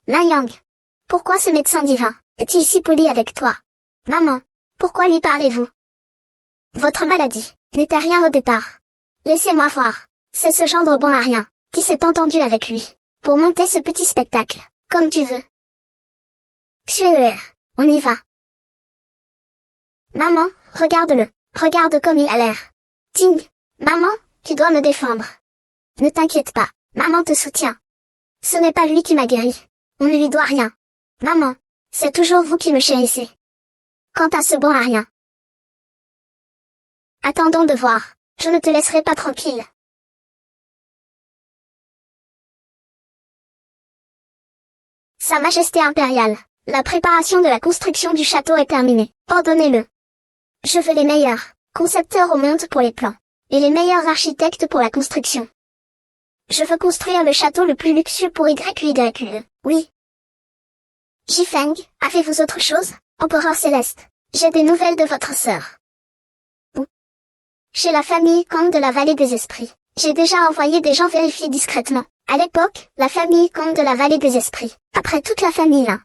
Lin Yang. Pourquoi ce médecin divin est-il si poli avec toi? Maman, pourquoi lui parlez-vous? Votre maladie n'était rien au départ. Laissez-moi voir. C'est ce gendre bon à rien qui s'est entendu avec lui pour monter ce petit spectacle, comme tu veux. Xuer, on y va. Maman, regarde-le. Regarde comme il a l'air. Ting, maman, tu dois me défendre. Ne t'inquiète pas, maman te soutient. Ce n'est pas lui qui m'a guéri. On ne lui doit rien. Maman, c'est toujours vous qui me chérissez. Quant à ce bon à rien. Attendons de voir. Je ne te laisserai pas tranquille. Sa Majesté impériale, la préparation de la construction du château est terminée. Ordonnez-le. Je veux les meilleurs concepteurs au monde pour les plans, et les meilleurs architectes pour la construction. Je veux construire le château le plus luxueux pour YQYQE. Oui. Jifeng, avez-vous autre chose, Empereur Céleste? J'ai des nouvelles de votre sœur. Où? Chez la famille Kang de la Vallée des Esprits. J'ai déjà envoyé des gens vérifier discrètement. À l'époque, la famille Kang de la Vallée des Esprits, après toute la famille Lin.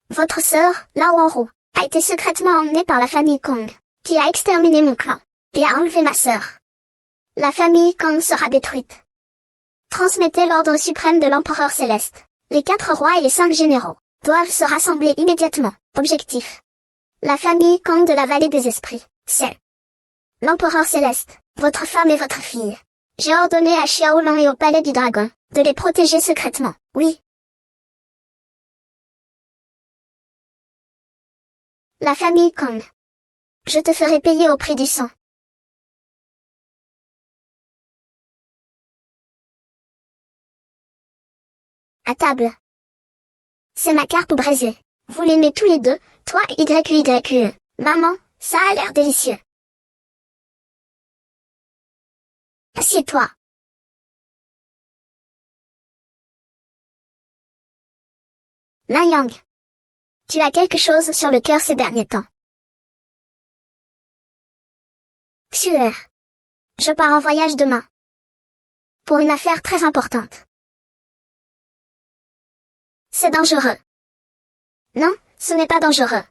Votre sœur, Lao Wanro, a été secrètement emmenée par la famille Kang, qui a exterminé mon clan, et a enlevé ma sœur. La famille Kang sera détruite. Transmettez l'ordre suprême de l'Empereur Céleste. Les 4 rois et les 5 généraux doivent se rassembler immédiatement. Objectif. La famille Kang de la Vallée des Esprits, c'est l'Empereur Céleste, votre femme et votre fille. J'ai ordonné à Xiaolan et au Palais du Dragon de les protéger secrètement. Oui. La famille Kang. Je te ferai payer au prix du sang. À table. C'est ma carpe braisée. Vous l'aimez tous les deux, toi et YQYQE. Maman, ça a l'air délicieux. Assieds-toi. Lin Yang. Tu as quelque chose sur le cœur ces derniers temps. Xuer. Je pars en voyage demain. Pour une affaire très importante. C'est dangereux. Non, ce n'est pas dangereux.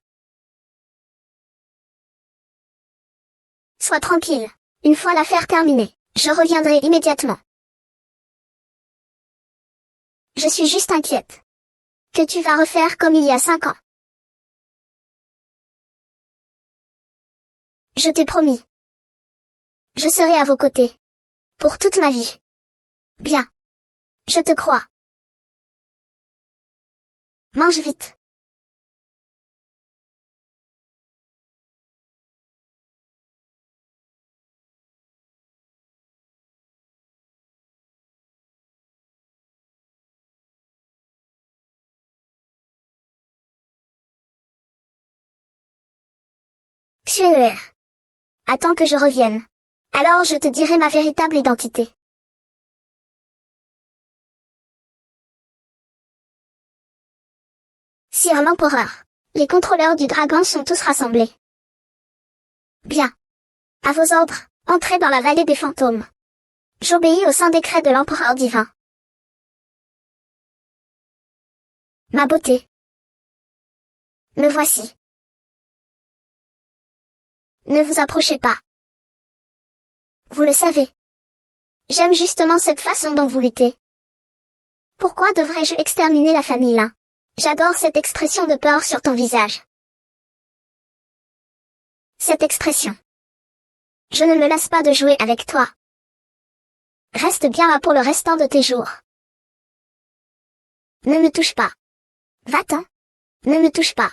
Sois tranquille. Une fois l'affaire terminée, je reviendrai immédiatement. Je suis juste inquiète. Que tu vas refaire comme il y a 5 ans. Je t'ai promis. Je serai à vos côtés. Pour toute ma vie. Bien. Je te crois. Mange vite. Xuer. Attends que je revienne. Alors je te dirai ma véritable identité. Sire l'empereur. Les contrôleurs du dragon sont tous rassemblés. Bien. À vos ordres, entrez dans la vallée des fantômes. J'obéis au saint décret de l'empereur divin. Ma beauté. Me voici. Ne vous approchez pas. Vous le savez. J'aime justement cette façon dont vous luttez. Pourquoi devrais-je exterminer la famille Lin? J'adore cette expression de peur sur ton visage. Cette expression. Je ne me lasse pas de jouer avec toi. Reste bien là pour le restant de tes jours. Ne me touche pas. Va-t'en. Ne me touche pas.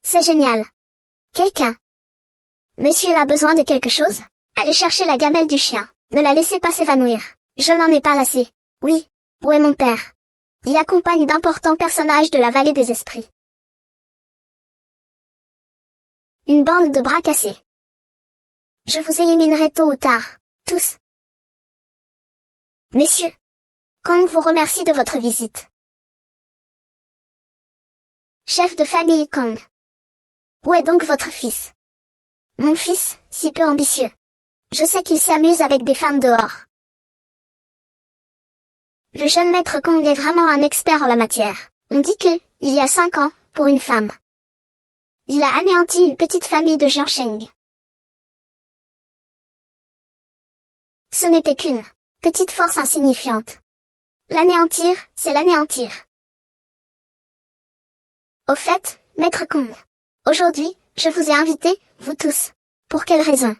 C'est génial. Quelqu'un. Monsieur a besoin de quelque chose? Allez chercher la gamelle du chien. Ne la laissez pas s'évanouir. Je n'en ai pas lassé. Oui. Où est mon père? Il accompagne d'importants personnages de la vallée des esprits. Une bande de bras cassés. Je vous éliminerai tôt ou tard. Tous. Messieurs, Kong vous remercie de votre visite. Chef de famille Kong. Où est donc votre fils? Mon fils, si peu ambitieux. Je sais qu'il s'amuse avec des femmes dehors. Le jeune maître Kong est vraiment un expert en la matière. On dit que, il y a 5 ans, pour une femme, il a anéanti une petite famille de Jiansheng. Ce n'était qu'une petite force insignifiante. L'anéantir, c'est l'anéantir. Au fait, maître Kong, aujourd'hui, je vous ai invité, vous tous. Pour quelle raison?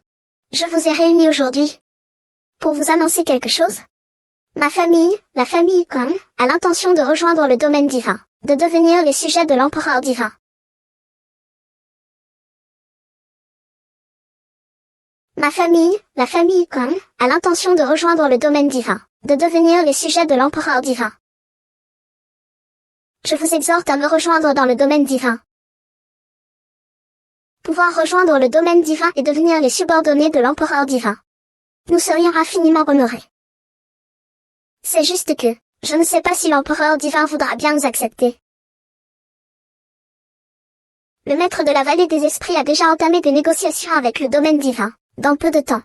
Je vous ai réunis aujourd'hui pour vous annoncer quelque chose. Ma famille, la famille Kong, a l'intention de rejoindre le domaine divin, de devenir les sujets de l'empereur divin. Ma famille, la famille Kong, a l'intention de rejoindre le domaine divin, de devenir les sujets de l'empereur divin. Je vous exhorte à me rejoindre dans le domaine divin. Pouvoir rejoindre le domaine divin et devenir les subordonnés de l'empereur divin. Nous serions infiniment honorés. C'est juste que, je ne sais pas si l'empereur divin voudra bien nous accepter. Le maître de la vallée des esprits a déjà entamé des négociations avec le domaine divin, dans peu de temps.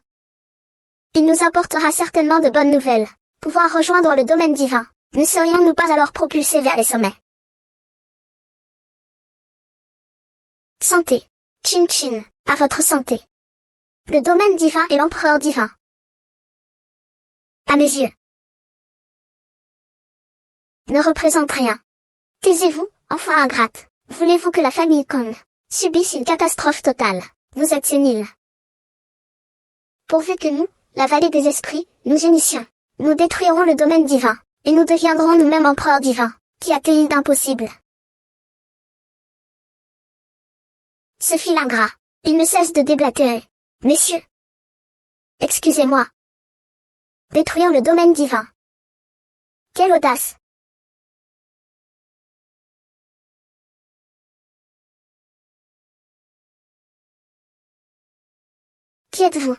Il nous apportera certainement de bonnes nouvelles. Pouvoir rejoindre le domaine divin, ne serions-nous pas alors propulsés vers les sommets? Santé. Chin Chin, à votre santé. Le domaine divin et l'empereur divin. À mes yeux, ne représente rien. Taisez-vous, enfant ingrate. Voulez-vous que la famille Kong subisse une catastrophe totale? Vous êtes sénile. Pourvu que nous, la vallée des esprits, nous unissions, nous détruirons le domaine divin, et nous deviendrons nous-mêmes empereurs divins. Qui a-t-il d'impossible? Ce fil ingrat, il ne cesse de déblatérer. Messieurs, excusez-moi. Détruire le domaine divin. Quelle audace! Qui êtes-vous?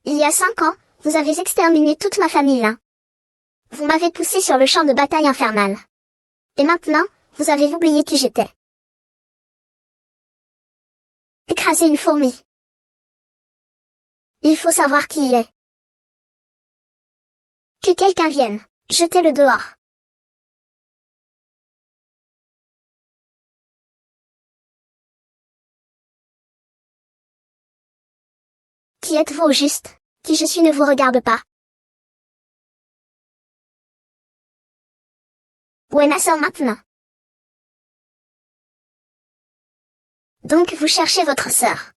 Il y a 5 ans, vous avez exterminé toute ma famille là. Vous m'avez poussé sur le champ de bataille infernal. Et maintenant, vous avez oublié qui j'étais. Écraser une fourmi. Il faut savoir qui il est. Que quelqu'un vienne, jetez-le dehors. Qui êtes-vous au juste? Qui je suis ne vous regarde pas. Où est ma sœur maintenant? Donc vous cherchez votre sœur.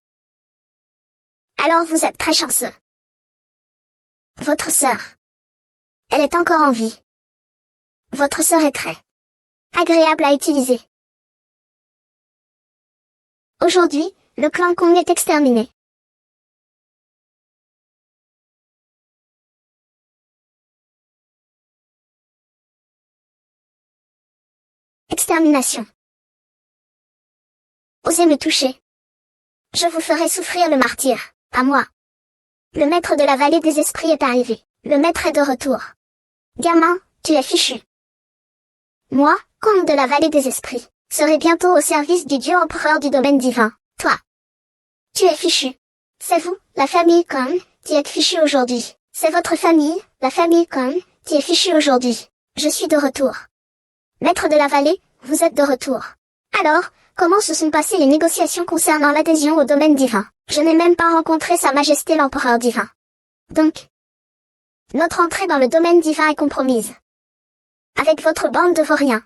Alors vous êtes très chanceux. Votre sœur. Elle est encore en vie. Votre sœur est très agréable à utiliser. Aujourd'hui, le clan Kong est exterminé. Extermination. Osez me toucher. Je vous ferai souffrir le martyre, à moi. Le maître de la vallée des esprits est arrivé. Le maître est de retour. Gamin, tu es fichu. Moi, Kong de la vallée des esprits, serai bientôt au service du dieu empereur du domaine divin. Toi, tu es fichu. C'est vous, la famille Kong, qui êtes fichu aujourd'hui. C'est votre famille, la famille Kong, qui est fichue aujourd'hui. Je suis de retour. Maître de la vallée, vous êtes de retour. Alors, comment se sont passées les négociations concernant l'adhésion au domaine divin? Je n'ai même pas rencontré Sa Majesté l'Empereur divin. Donc, notre entrée dans le domaine divin est compromise. Avec votre bande de vauriens.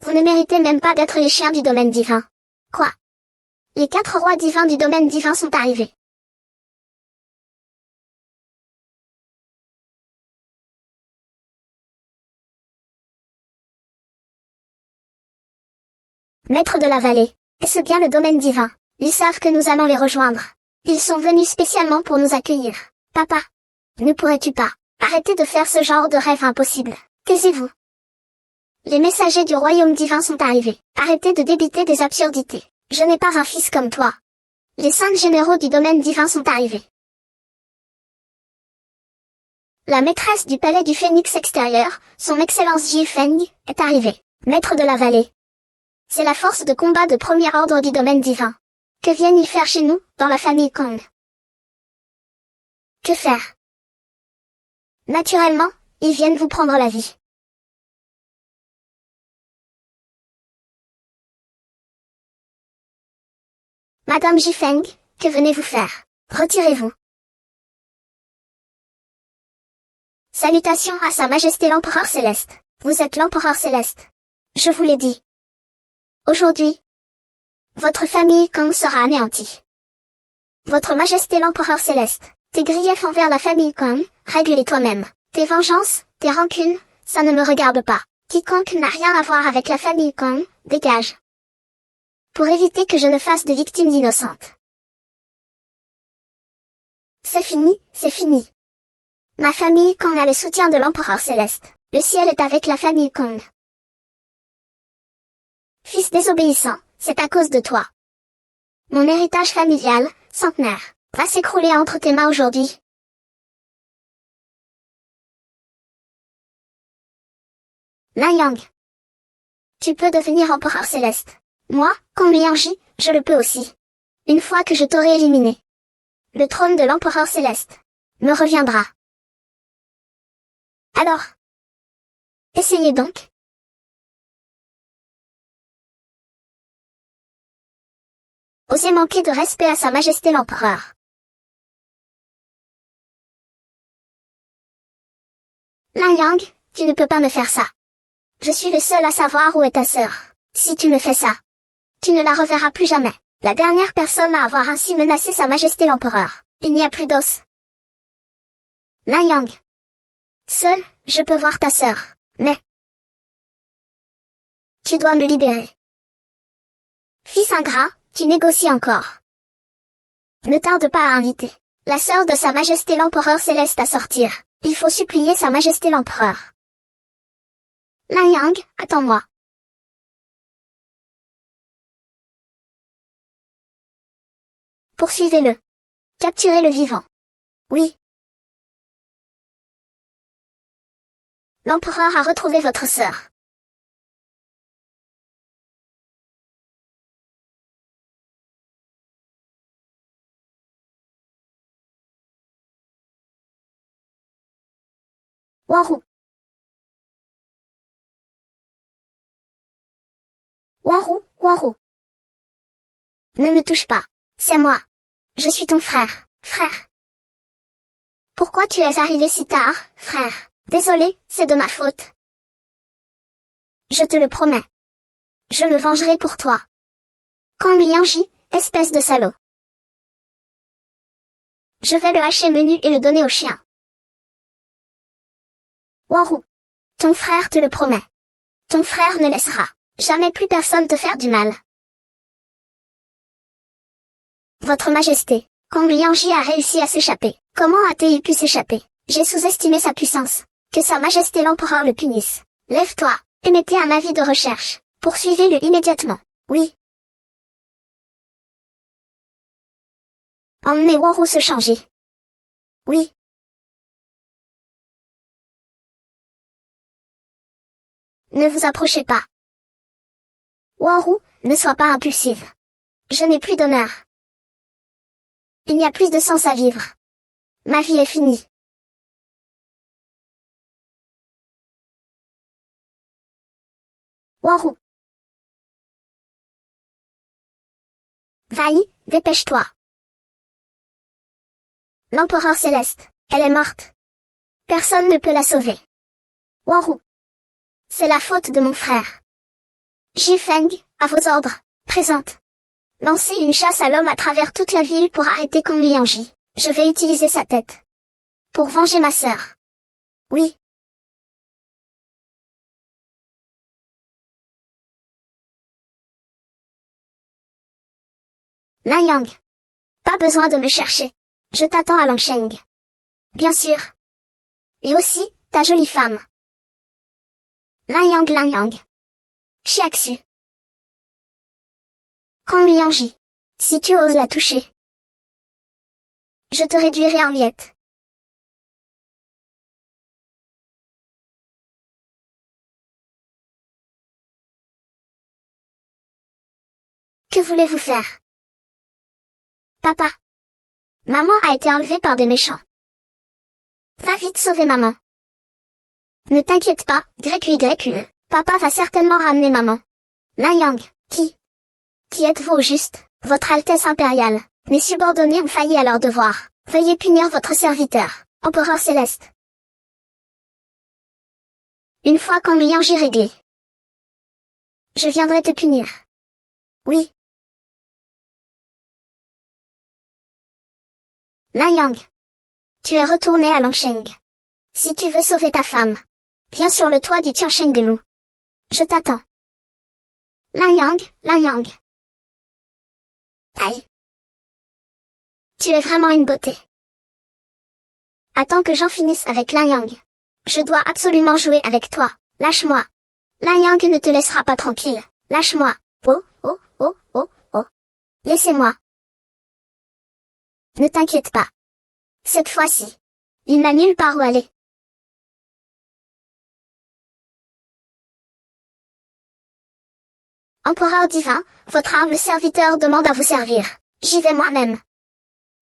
Vous ne méritez même pas d'être les chiens du domaine divin. Quoi? Les 4 rois divins du domaine divin sont arrivés. Maître de la vallée, est-ce bien le domaine divin? Ils savent que nous allons les rejoindre. Ils sont venus spécialement pour nous accueillir. Papa, ne pourrais-tu pas arrêter de faire ce genre de rêve impossible? Taisez-vous. Les messagers du royaume divin sont arrivés. Arrêtez de débiter des absurdités. Je n'ai pas un fils comme toi. Les 5 généraux du domaine divin sont arrivés. La maîtresse du palais du Phénix extérieur, son excellence Ji Feng, est arrivée, maître de la vallée. C'est la force de combat de premier ordre du domaine divin. Que viennent-ils faire chez nous, dans la famille Kang? Que faire? Naturellement, ils viennent vous prendre la vie. Madame Ji Feng, que venez-vous faire? Retirez-vous. Salutations à Sa Majesté l'Empereur Céleste. Vous êtes l'Empereur Céleste. Je vous l'ai dit. Aujourd'hui, votre famille Kang sera anéantie. Votre Majesté l'Empereur Céleste, tes griefs envers la famille Kang, règle-les toi-même. Tes vengeances, tes rancunes, ça ne me regarde pas. Quiconque n'a rien à voir avec la famille Kang, dégage. Pour éviter que je ne fasse de victimes innocentes. C'est fini, c'est fini. Ma famille Kang a le soutien de l'Empereur Céleste. Le ciel est avec la famille Kang. Fils désobéissant, c'est à cause de toi. Mon héritage familial, centenaire, va s'écrouler entre tes mains aujourd'hui. Lan Yang. Tu peux devenir empereur céleste. Moi, Kang Lianji, je le peux aussi. Une fois que je t'aurai éliminé, le trône de l'empereur céleste me reviendra. Alors, essayez donc. Osez manquer de respect à Sa Majesté l'Empereur. Lan Yang, tu ne peux pas me faire ça. Je suis le seul à savoir où est ta sœur. Si tu me fais ça, tu ne la reverras plus jamais. La dernière personne à avoir ainsi menacé Sa Majesté l'Empereur. Il n'y a plus d'os. Lan Yang. Seul, je peux voir ta sœur. Mais tu dois me libérer. Fils ingrat, tu négocies encore. Ne tarde pas à inviter la sœur de Sa Majesté l'Empereur Céleste à sortir. Il faut supplier Sa Majesté l'Empereur. Lan Yang, attends-moi. Poursuivez-le. Capturez-le vivant. Oui. L'empereur a retrouvé votre sœur. Wanru. Wanru. Ne me touche pas. C'est moi. Je suis ton frère. Frère. Pourquoi tu es arrivé si tard, frère? Désolé, c'est de ma faute. Je te le promets. Je me vengerai pour toi. Kang Lianji, espèce de salaud. Je vais le hacher menu et le donner au chien. Wanru. Ton frère te le promet. Ton frère ne laissera jamais plus personne te faire du mal. Votre Majesté, Kang Lianji a réussi à s'échapper. Comment a-t-il pu s'échapper? J'ai sous-estimé sa puissance. Que Sa Majesté l'Empereur le punisse. Lève-toi, émettez un avis de recherche. Poursuivez-le immédiatement. Oui. Emmenez Wanru se changer. Oui. Ne vous approchez pas. Wanru, ne sois pas impulsive. Je n'ai plus d'honneur. Il n'y a plus de sens à vivre. Ma vie est finie. Wanru. Vaï, dépêche-toi. L'empereur céleste, elle est morte. Personne ne peut la sauver. Wanru. C'est la faute de mon frère. Ji Feng, à vos ordres, présente. Lancez une chasse à l'homme à travers toute la ville pour arrêter Kang Lianji. Je vais utiliser sa tête. Pour venger ma sœur. Oui. Lan Yang. Pas besoin de me chercher. Je t'attends à Langsheng. Bien sûr. Et aussi, ta jolie femme. Lan Yang. Xiaxu. Kang Lianji. Si tu oses la toucher, je te réduirai en miettes. Que voulez-vous faire? Papa. Maman a été enlevée par des méchants. Va vite sauver maman. Ne t'inquiète pas, YYE. Papa va certainement ramener maman. Nanyang, qui êtes-vous au juste, votre Altesse impériale? Mes subordonnés ont failli à leur devoir. Veuillez punir votre serviteur, Empereur Céleste. Une fois qu'on m'y en réglé, je viendrai te punir. Oui. Nanyang. Tu es retourné à Longsheng. Si tu veux sauver ta femme, viens sur le toit du Tianshengelu. Je t'attends. Nanyang. Aïe. Tu es vraiment une beauté. Attends que j'en finisse avec Nanyang. Je dois absolument jouer avec toi. Lâche-moi. Nanyang ne te laissera pas tranquille. Lâche-moi. Oh. Laissez-moi. Ne t'inquiète pas. Cette fois-ci, il n'a nulle part où aller. Empereur divin, votre humble serviteur demande à vous servir. J'y vais moi-même.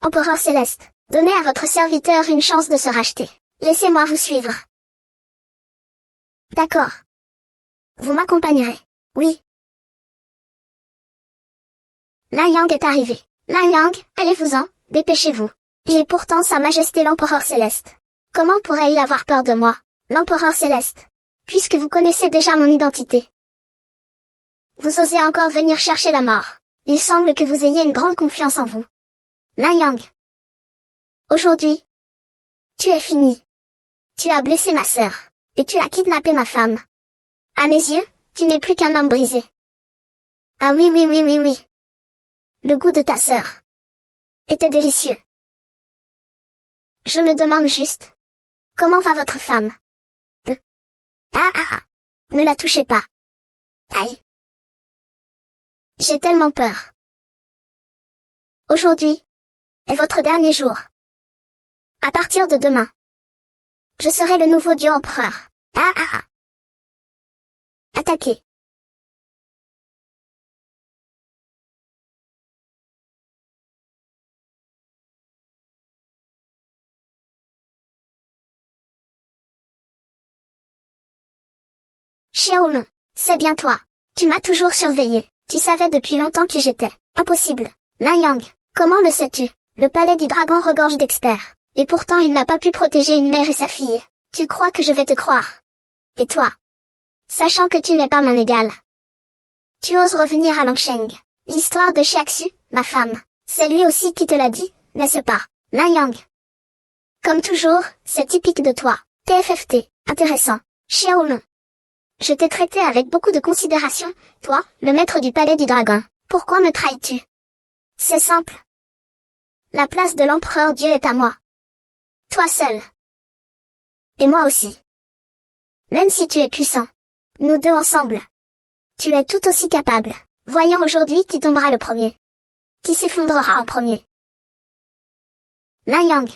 Empereur céleste, donnez à votre serviteur une chance de se racheter. Laissez-moi vous suivre. D'accord. Vous m'accompagnerez. Oui. Nanyang est arrivé. Nanyang, allez-vous-en, dépêchez-vous. Il est pourtant Sa Majesté l'Empereur Céleste. Comment pourrait-il avoir peur de moi, l'Empereur Céleste, puisque vous connaissez déjà mon identité? Vous osez encore venir chercher la mort. Il semble que vous ayez une grande confiance en vous. Nanyang. Aujourd'hui, tu es fini. Tu as blessé ma sœur, et tu as kidnappé ma femme. À mes yeux, tu n'es plus qu'un homme brisé. Ah oui. Le goût de ta sœur était délicieux. Je me demande juste, comment va votre femme? Ne la touchez pas. Aïe. J'ai tellement peur. Aujourd'hui est votre dernier jour. À partir de demain, je serai le nouveau dieu empereur. Attaquez. Xiaolong, c'est bien toi. Tu m'as toujours surveillé. Tu savais depuis longtemps qui j'étais. Impossible. Nanyang, comment le sais-tu? Le palais du dragon regorge d'experts. Et pourtant il n'a pas pu protéger une mère et sa fille. Tu crois que je vais te croire? Et toi? Sachant que tu n'es pas mon égal. Tu oses revenir à Longsheng. L'histoire de Xiaxu, ma femme. C'est lui aussi qui te l'a dit, n'est-ce pas? Nanyang. Comme toujours, c'est typique de toi. TFFT, intéressant. Xiaolong. Je t'ai traité avec beaucoup de considération, toi, le maître du palais du dragon. Pourquoi me trahis-tu? C'est simple. La place de l'empereur Dieu est à moi. Toi seul. Et moi aussi. Même si tu es puissant. Nous deux ensemble. Tu es tout aussi capable. Voyons aujourd'hui qui tombera le premier. Qui s'effondrera en premier. Nanyang.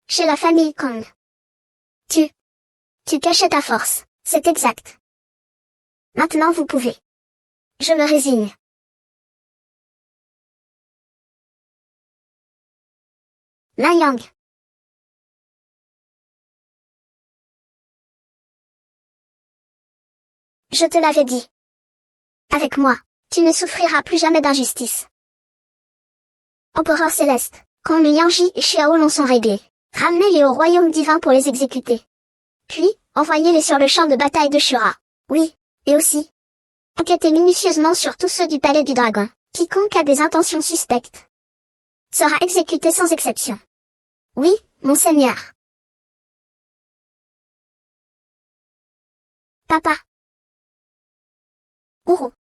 Chez la famille Kong. Tu cachais ta force, c'est exact. Maintenant vous pouvez. Je me résigne. Nanyang. Je te l'avais dit. Avec moi, tu ne souffriras plus jamais d'injustice. Empereur céleste, quand Liangji et Xiaolong sont réglés, ramenez-les au royaume divin pour les exécuter. Puis, envoyez-les sur le champ de bataille de Shura. Oui, et aussi, enquêtez minutieusement sur tous ceux du palais du dragon. Quiconque a des intentions suspectes sera exécuté sans exception. Oui, monseigneur. Papa. Ourou.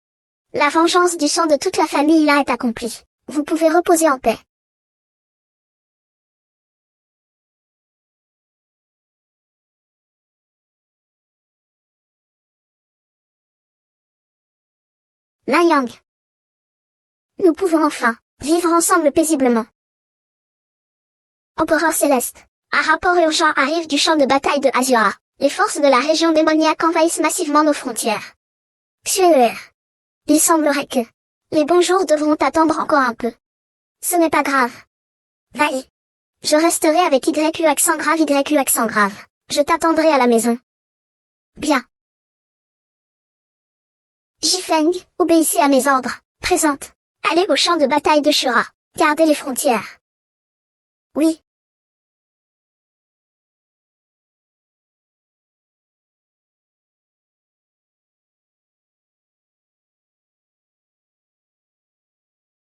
La vengeance du sang de toute la famille là est accomplie. Vous pouvez reposer en paix. Nanyang. Nous pouvons enfin vivre ensemble paisiblement. Empereur céleste. Un rapport urgent arrive du champ de bataille de Azura. Les forces de la région démoniaque envahissent massivement nos frontières. Xue. Il semblerait que les bons jours devront attendre encore un peu. Ce n'est pas grave. Vaille. Je resterai avec YU accent grave YU accent grave. Je t'attendrai à la maison. Bien. Jifeng, obéissez à mes ordres. Présente. Allez au champ de bataille de Shura. Gardez les frontières. Oui.